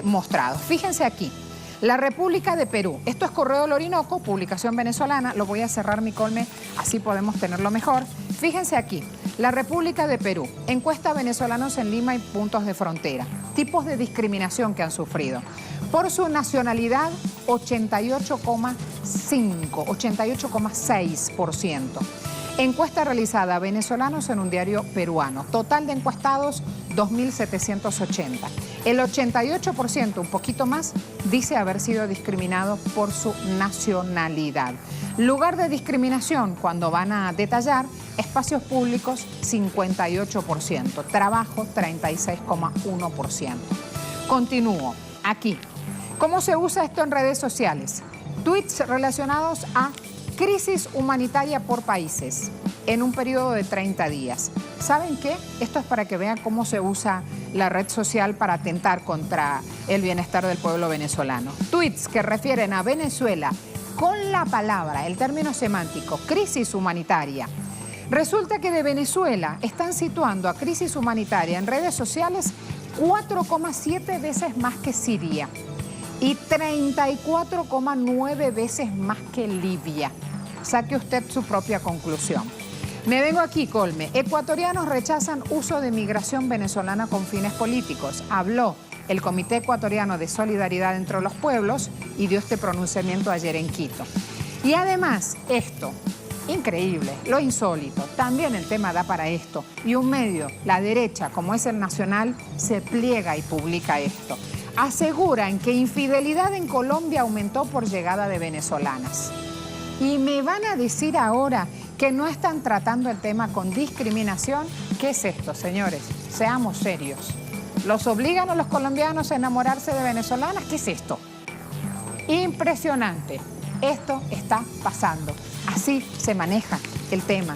mostrado. Fíjense aquí. La República de Perú. Esto es Correo del Orinoco, publicación venezolana. Lo voy a cerrar, mi Colme, así podemos tenerlo mejor. Fíjense aquí. La República de Perú. Encuesta a venezolanos en Lima y puntos de frontera. Tipos de discriminación que han sufrido. Por su nacionalidad, 88,5, 88,6%. Encuesta realizada a venezolanos en un diario peruano. Total de encuestados, 2.780. El 88%, un poquito más, dice haber sido discriminado por su nacionalidad. Lugar de discriminación, cuando van a detallar, espacios públicos, 58%. Trabajo, 36,1%. Continúo. Aquí. ¿Cómo se usa esto en redes sociales? Tweets relacionados a crisis humanitaria por países en un periodo de 30 días. ¿Saben qué? Esto es para que vean cómo se usa la red social para atentar contra el bienestar del pueblo venezolano. Tweets que refieren a Venezuela con la palabra, el término semántico, crisis humanitaria. Resulta que de Venezuela están situando a crisis humanitaria en redes sociales 4,7 veces más que Siria y 34,9 veces más que Libia. Saque usted su propia conclusión. Me vengo aquí, Colme. Ecuatorianos rechazan uso de migración venezolana con fines políticos. Habló el Comité Ecuatoriano de Solidaridad entre los Pueblos y dio este pronunciamiento ayer en Quito. Y además, esto, increíble, lo insólito, también el tema da para esto. Y un medio, la derecha, como es el Nacional, se pliega y publica esto. Aseguran que infidelidad en Colombia aumentó por llegada de venezolanas. Y me van a decir ahora que no están tratando el tema con discriminación. ¿Qué es esto, señores? Seamos serios. ¿Los obligan a los colombianos a enamorarse de venezolanas? ¿Qué es esto? Impresionante. Esto está pasando. Así se maneja el tema.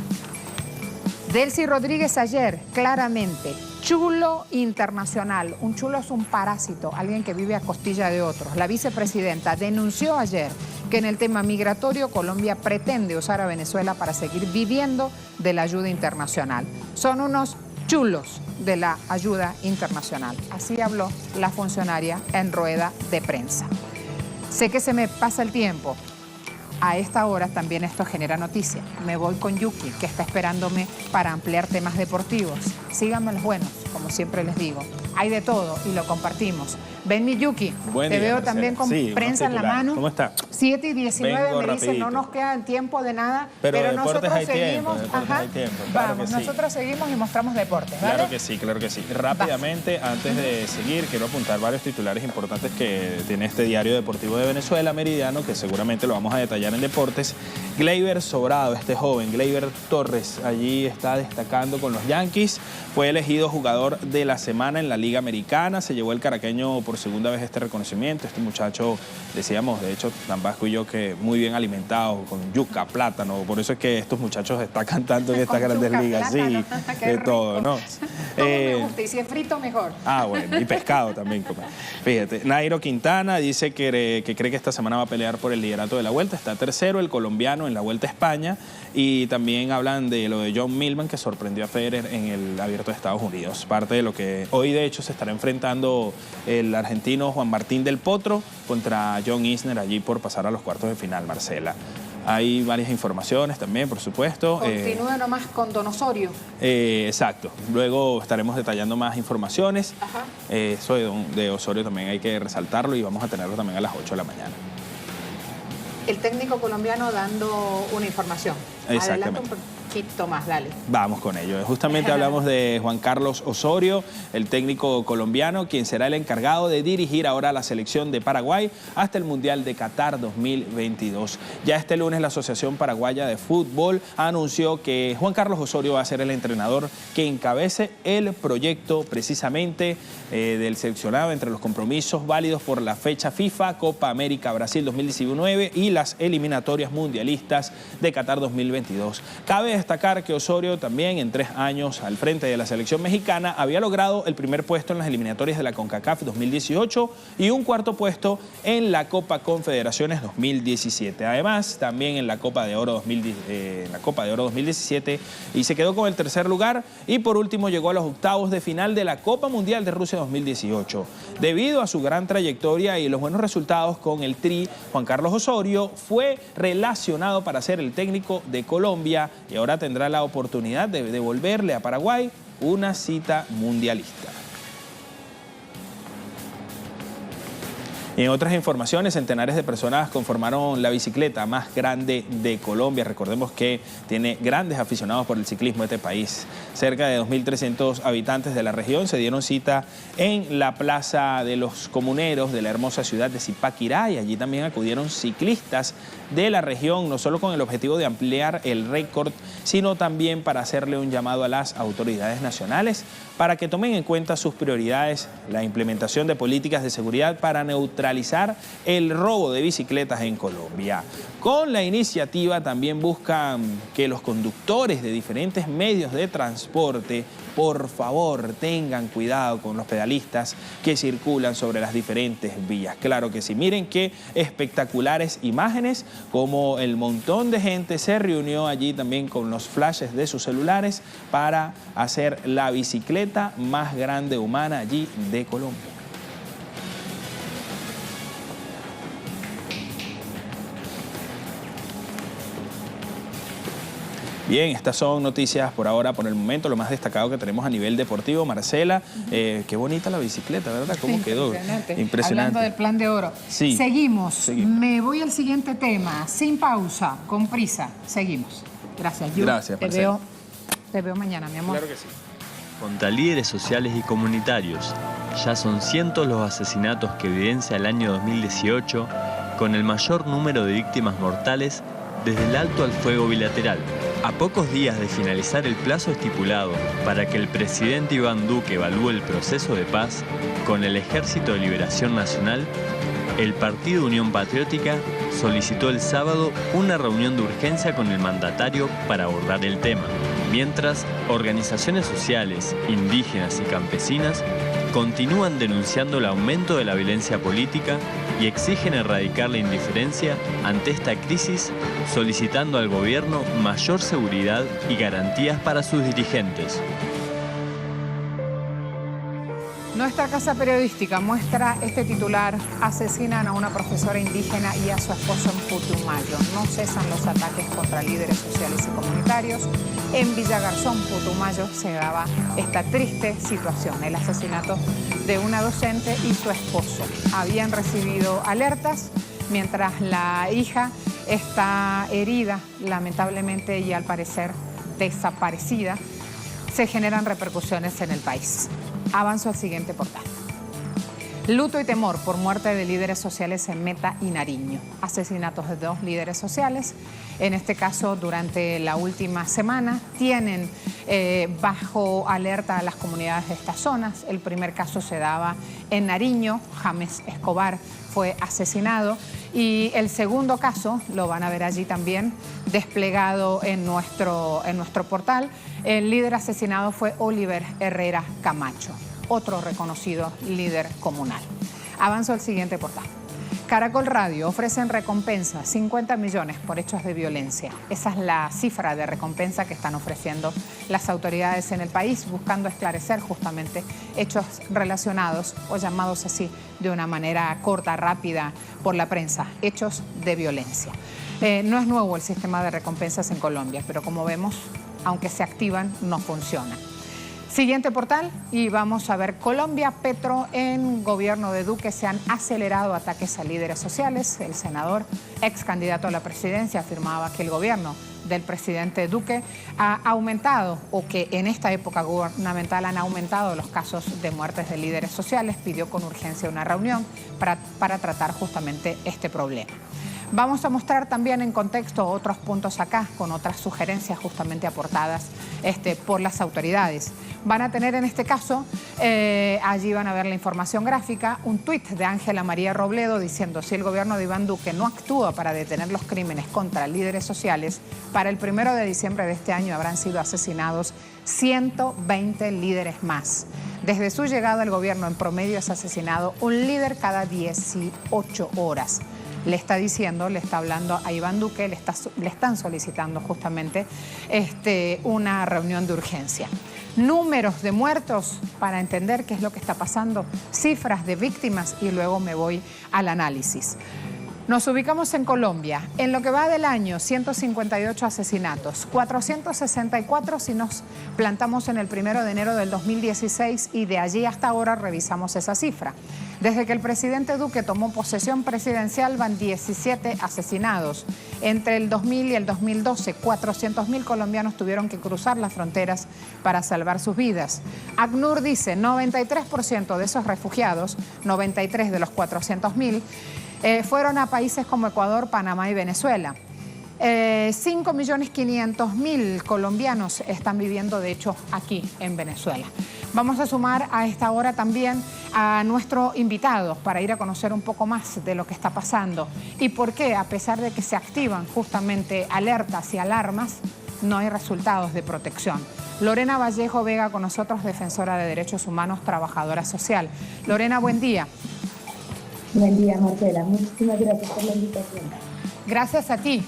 Delcy Rodríguez ayer, claramente, chulo internacional. Un chulo es un parásito, alguien que vive a costilla de otros. La vicepresidenta denunció ayer que en el tema migratorio Colombia pretende usar a Venezuela para seguir viviendo de la ayuda internacional. Son unos chulos de la ayuda internacional. Así habló la funcionaria en rueda de prensa. Sé que se me pasa el tiempo. A esta hora también esto genera noticia. Me voy con Yuki, que está esperándome para ampliar temas deportivos. Síganme los buenos, como siempre les digo. Hay de todo y lo compartimos. Ven mi Yuki, te veo también con prensa en la mano. ¿Cómo está? 7:19 me dicen, no nos queda tiempo de nada, pero nosotros seguimos. Vamos, nosotros seguimos y mostramos deportes, ¿vale? Claro que sí, claro que sí. Rápidamente, antes de seguir, quiero apuntar varios titulares importantes que tiene este diario deportivo de Venezuela, Meridiano, que seguramente lo vamos a detallar en deportes. Gleyber Sobrado, este joven, Gleyber Torres, allí está destacando con los Yankees. Fue elegido jugador de la semana en la Liga Americana. Se llevó el caraqueño por segunda vez este reconocimiento. Este muchacho, decíamos, de hecho, tan Vasco y yo, que muy bien alimentado, con yuca, plátano. Por eso es que estos muchachos destacan tanto en estas grandes ligas. Sí, de todo, ¿no? Todo me gusta, y si es frito, mejor. Ah, bueno, y pescado también. Fíjate, Nairo Quintana dice que cree que esta semana va a pelear por el liderato de la Vuelta. Está tercero, el colombiano en la Vuelta a España. Y también hablan de lo de John Millman, que sorprendió a Federer en el Abierto de Estados Unidos. Parte de lo que hoy, de hecho, se estará enfrentando el argentino Juan Martín del Potro contra John Isner allí por pasar a los cuartos de final, Marcela. Hay varias informaciones también, por supuesto. Continúa nomás con Don Osorio. Exacto. Luego estaremos detallando más informaciones. Ajá. Eso de Osorio también hay que resaltarlo y vamos a tenerlo también a las 8 de la mañana. El técnico colombiano dando una información. Exactamente. Adelante un poquito más, dale. Vamos con ello. Justamente hablamos de Juan Carlos Osorio, el técnico colombiano, quien será el encargado de dirigir ahora la selección de Paraguay hasta el Mundial de Qatar 2022. Ya este lunes la Asociación Paraguaya de Fútbol anunció que Juan Carlos Osorio va a ser el entrenador que encabece el proyecto precisamente del seleccionado entre los compromisos válidos por la fecha FIFA, Copa América Brasil 2019 y las eliminatorias mundialistas de Qatar 2022. Cabe destacar que Osorio también en 3 años al frente de la selección mexicana había logrado el primer puesto en las eliminatorias de la CONCACAF 2018 y un cuarto puesto en la Copa Confederaciones 2017. Además, también en la Copa de Oro 2017 y se quedó con el tercer lugar y por último llegó a los octavos de final de la Copa Mundial de Rusia 2018. Debido a su gran trayectoria y los buenos resultados con el Tri, Juan Carlos Osorio fue relacionado para ser el técnico de Colombia y ahora tendrá la oportunidad de devolverle a Paraguay una cita mundialista. En otras informaciones, centenares de personas conformaron la bicicleta más grande de Colombia. Recordemos que tiene grandes aficionados por el ciclismo de este país. Cerca de 2.300 habitantes de la región se dieron cita en la Plaza de los Comuneros de la hermosa ciudad de Zipaquirá y allí también acudieron ciclistas de la región, no solo con el objetivo de ampliar el récord, sino también para hacerle un llamado a las autoridades nacionales para que tomen en cuenta sus prioridades, la implementación de políticas de seguridad para neutralizar el robo de bicicletas en Colombia. Con la iniciativa también buscan que los conductores de diferentes medios de transporte, por favor, tengan cuidado con los pedalistas que circulan sobre las diferentes vías. Claro que sí, miren qué espectaculares imágenes, como el montón de gente se reunió allí también con los flashes de sus celulares para hacer la bicicleta más grande humana allí de Colombia. Bien, estas son noticias por ahora, por el momento, lo más destacado que tenemos a nivel deportivo. Marcela, qué bonita la bicicleta, ¿verdad? ¿Cómo sí, quedó? Impresionante. Hablando del plan de oro. Sí. Seguimos. Me voy al siguiente tema, sin pausa, con prisa. Seguimos. Gracias, Yu. Gracias, Marcela. Te veo mañana, mi amor. Claro que sí. Contra líderes sociales y comunitarios, ya son cientos los asesinatos que evidencia el año 2018, con el mayor número de víctimas mortales desde el alto al fuego bilateral. A pocos días de finalizar el plazo estipulado para que el presidente Iván Duque evalúe el proceso de paz con el Ejército de Liberación Nacional, el Partido Unión Patriótica solicitó el sábado una reunión de urgencia con el mandatario para abordar el tema, mientras organizaciones sociales, indígenas y campesinas continúan denunciando el aumento de la violencia política y exigen erradicar la indiferencia ante esta crisis, solicitando al gobierno mayor seguridad y garantías para sus dirigentes. Nuestra casa periodística muestra este titular: asesinan a una profesora indígena y a su esposo en Putumayo. No cesan los ataques contra líderes sociales y comunitarios. En Villagarzón, Putumayo, se daba esta triste situación: el asesinato de una docente y su esposo. Habían recibido alertas mientras la hija está herida, lamentablemente, y al parecer desaparecida. Se generan repercusiones en el país. Avanzo al siguiente portal. Luto y temor por muerte de líderes sociales en Meta y Nariño. Asesinatos de 2 líderes sociales, en este caso durante la última semana, tienen bajo alerta a las comunidades de estas zonas. El primer caso se daba en Nariño, James Escobar fue asesinado, y el segundo caso, lo van a ver allí también desplegado en nuestro portal. El líder asesinado fue Oliver Herrera Camacho, otro reconocido líder comunal. Avanzo al siguiente portal. Caracol Radio ofrecen recompensa, 50 millones por hechos de violencia. Esa es la cifra de recompensa que están ofreciendo las autoridades en el país, buscando esclarecer justamente hechos relacionados, o llamados así de una manera corta, rápida por la prensa, hechos de violencia. No es nuevo el sistema de recompensas en Colombia, pero como vemos, aunque se activan, no funcionan. Siguiente portal, y vamos a ver Colombia. Petro, en gobierno de Duque se han acelerado ataques a líderes sociales. El senador, ex candidato a la presidencia, afirmaba que el gobierno del presidente Duque ha aumentado, o que en esta época gubernamental han aumentado los casos de muertes de líderes sociales. Pidió con urgencia una reunión para tratar justamente este problema. Vamos a mostrar también en contexto otros puntos acá, con otras sugerencias justamente aportadas por las autoridades. Van a tener en este caso, allí van a ver la información gráfica, un tuit de Ángela María Robledo diciendo: si el gobierno de Iván Duque no actúa para detener los crímenes contra líderes sociales, para el 1 de diciembre de este año habrán sido asesinados 120 líderes más. Desde su llegada al gobierno, en promedio es asesinado un líder cada 18 horas. Le está diciendo, le está hablando a Iván Duque, le están solicitando justamente una reunión de urgencia. Números de muertos para entender qué es lo que está pasando, cifras de víctimas, y luego me voy al análisis. Nos ubicamos en Colombia. En lo que va del año, 158 asesinatos, 464 si nos plantamos en el 1 de enero del 2016, y de allí hasta ahora revisamos esa cifra. Desde que el presidente Duque tomó posesión presidencial van 17 asesinados. Entre el 2000 y el 2012, 400.000 colombianos tuvieron que cruzar las fronteras para salvar sus vidas. ACNUR dice 93% de esos refugiados, 93 de los 400.000, fueron a países como Ecuador, Panamá y Venezuela. 5.500.000 colombianos están viviendo, de hecho, aquí en Venezuela. Vamos a sumar a esta hora también a nuestro invitado para ir a conocer un poco más de lo que está pasando y por qué, a pesar de que se activan justamente alertas y alarmas, no hay resultados de protección. Lorena Vallejo Vega con nosotros, defensora de derechos humanos, trabajadora social. Lorena, buen día. Buen día, Marcela. Muchísimas gracias por la invitación. Gracias a ti.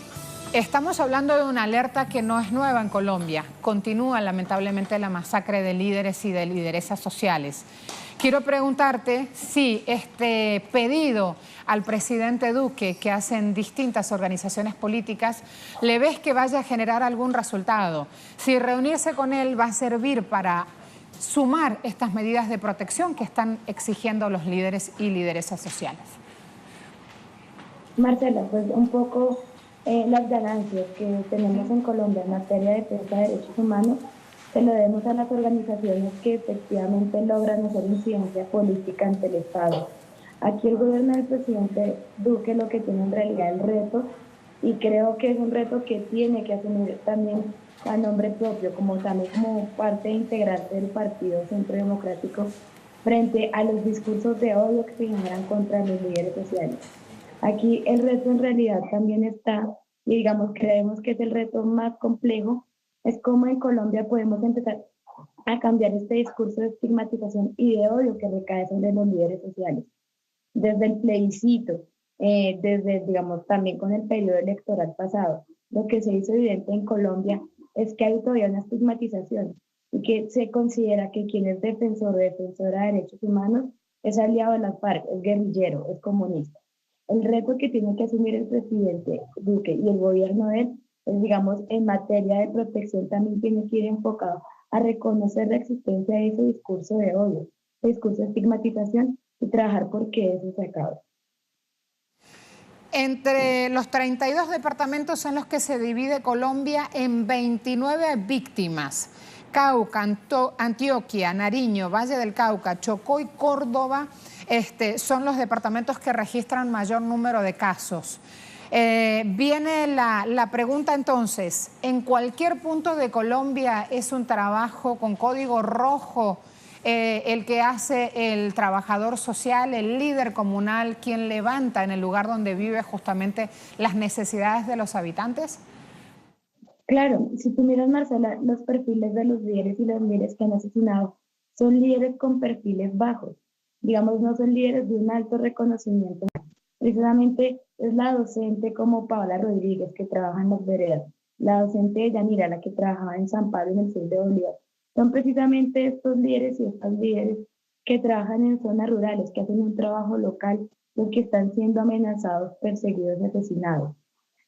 Estamos hablando de una alerta que no es nueva en Colombia. Continúa lamentablemente la masacre de líderes y de lideresas sociales. Quiero preguntarte si este pedido al presidente Duque que hacen distintas organizaciones políticas, ¿le ves que vaya a generar algún resultado? Si reunirse con él va a servir para sumar estas medidas de protección que están exigiendo los líderes y lideresas sociales. Marcela, pues un poco las ganancias que tenemos en Colombia en materia de defensa de derechos humanos se lo debemos a las organizaciones que efectivamente logran hacer incidencia política ante el Estado. Aquí el gobierno del presidente Duque lo que tiene en realidad el reto, y creo que es un reto que tiene que asumir también a nombre propio, como parte integrante del Partido Centro Democrático, frente a los discursos de odio que se generan contra los líderes sociales. Aquí el reto en realidad también está, y digamos creemos que es el reto más complejo, es cómo en Colombia podemos empezar a cambiar este discurso de estigmatización y de odio que recae sobre los líderes sociales. desde el plebiscito, desde, digamos, también con el periodo electoral pasado, lo que se hizo evidente en Colombia es que hay todavía una estigmatización y que se considera que quien es defensor o defensora de derechos humanos es aliado de las FARC, es guerrillero, es comunista. El reto que tiene que asumir el presidente Duque y el gobierno de él es, digamos, en materia de protección también tiene que ir enfocado a reconocer la existencia de ese discurso de odio, ese discurso de estigmatización y trabajar porque eso se acabe. Entre los 32 departamentos en los que se divide Colombia en 29 víctimas, Cauca, Antioquia, Nariño, Valle del Cauca, Chocó y Córdoba son los departamentos que registran mayor número de casos. Viene la pregunta entonces, ¿en cualquier punto de Colombia es un trabajo con código rojo el que hace el trabajador social, el líder comunal, quien levanta en el lugar donde vive justamente las necesidades de los habitantes? Claro, si tú miras, Marcela, los perfiles de los líderes y las líderes que han asesinado son líderes con perfiles bajos, digamos, no son líderes de un alto reconocimiento. Precisamente es la docente como Paola Rodríguez, que trabaja en las veredas, la docente de Yanira, la que trabajaba en San Pablo, en el sur de Bolívar. Son precisamente estos líderes y estas líderes que trabajan en zonas rurales, que hacen un trabajo local, los que están siendo amenazados, perseguidos y asesinados.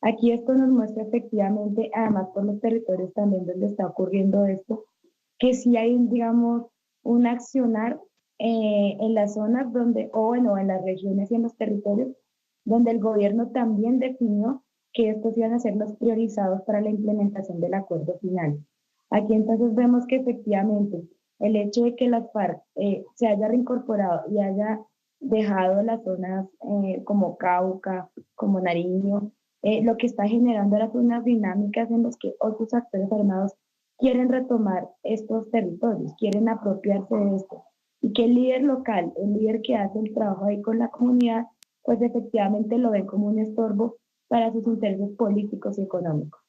Aquí esto nos muestra efectivamente, además por los territorios también donde está ocurriendo esto, que sí hay, digamos, un accionar en las zonas donde, o bueno, en las regiones y en los territorios, donde el gobierno también definió que estos iban a ser los priorizados para la implementación del acuerdo final. Aquí entonces vemos que efectivamente el hecho de que las FARC se haya reincorporado y haya dejado las zonas como Cauca, como Nariño, lo que está generando ahora son unas dinámicas en las que otros actores armados quieren retomar estos territorios, quieren apropiarse de esto. Y que el líder local, el líder que hace el trabajo ahí con la comunidad, pues efectivamente lo ven como un estorbo para sus intereses políticos y económicos.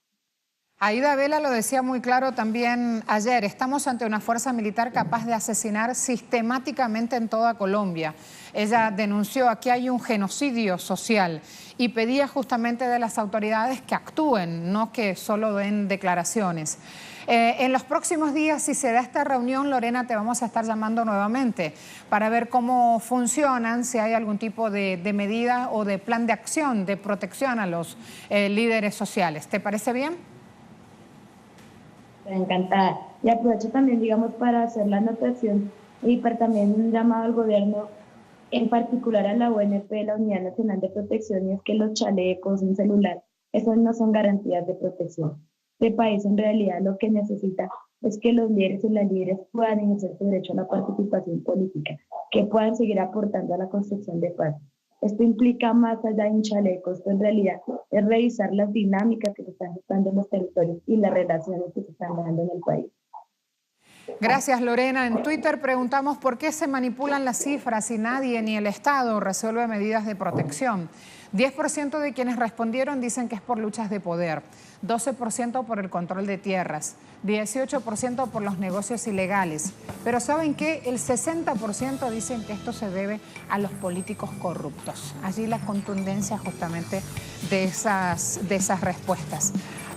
Aida Vela lo decía muy claro también ayer, estamos ante una fuerza militar capaz de asesinar sistemáticamente en toda Colombia. Ella denunció aquí hay un genocidio social y pedía justamente de las autoridades que actúen, no que solo den declaraciones. En los próximos días, si se da esta reunión, Lorena, te vamos a estar llamando nuevamente para ver cómo funcionan, si hay algún tipo de medida o de plan de acción, de protección a los líderes sociales. ¿Te parece bien? Encantada. Y aprovecho también, digamos, para hacer la anotación y para también un llamado al gobierno, en particular a la UNP, la Unidad Nacional de Protección, y es que los chalecos, un celular, esos no son garantías de protección. Este país en realidad lo que necesita es que los líderes y las líderes puedan ejercer su derecho a la participación política, que puedan seguir aportando a la construcción de paz. Esto implica más allá de un chaleco, esto en realidad es revisar las dinámicas que se están gestando en los territorios y las relaciones que se están dando en el país. Gracias, Lorena. En Twitter preguntamos por qué se manipulan las cifras y nadie ni el Estado resuelve medidas de protección. 10% de quienes respondieron dicen que es por luchas de poder, 12% por el control de tierras, 18% por los negocios ilegales. Pero ¿saben qué? El 60% dicen que esto se debe a los políticos corruptos. Allí la contundencia justamente de esas respuestas.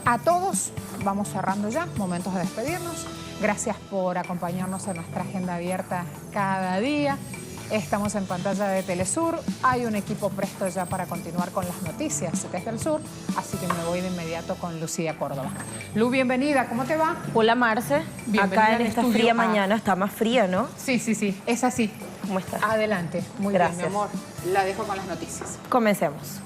A todos, vamos cerrando ya, momentos de despedirnos. Gracias por acompañarnos en nuestra agenda abierta cada día. Estamos en pantalla de Telesur. Hay un equipo presto ya para continuar con las noticias desde el sur, así que me voy de inmediato con Lucía Córdoba. Lu, bienvenida, ¿cómo te va? Hola, Marce. Bienvenida. Acá en esta fría mañana está más fría, ¿no? Sí, es así. ¿Cómo estás? Adelante. Muy Gracias. bien, mi amor. La dejo con las noticias. Comencemos.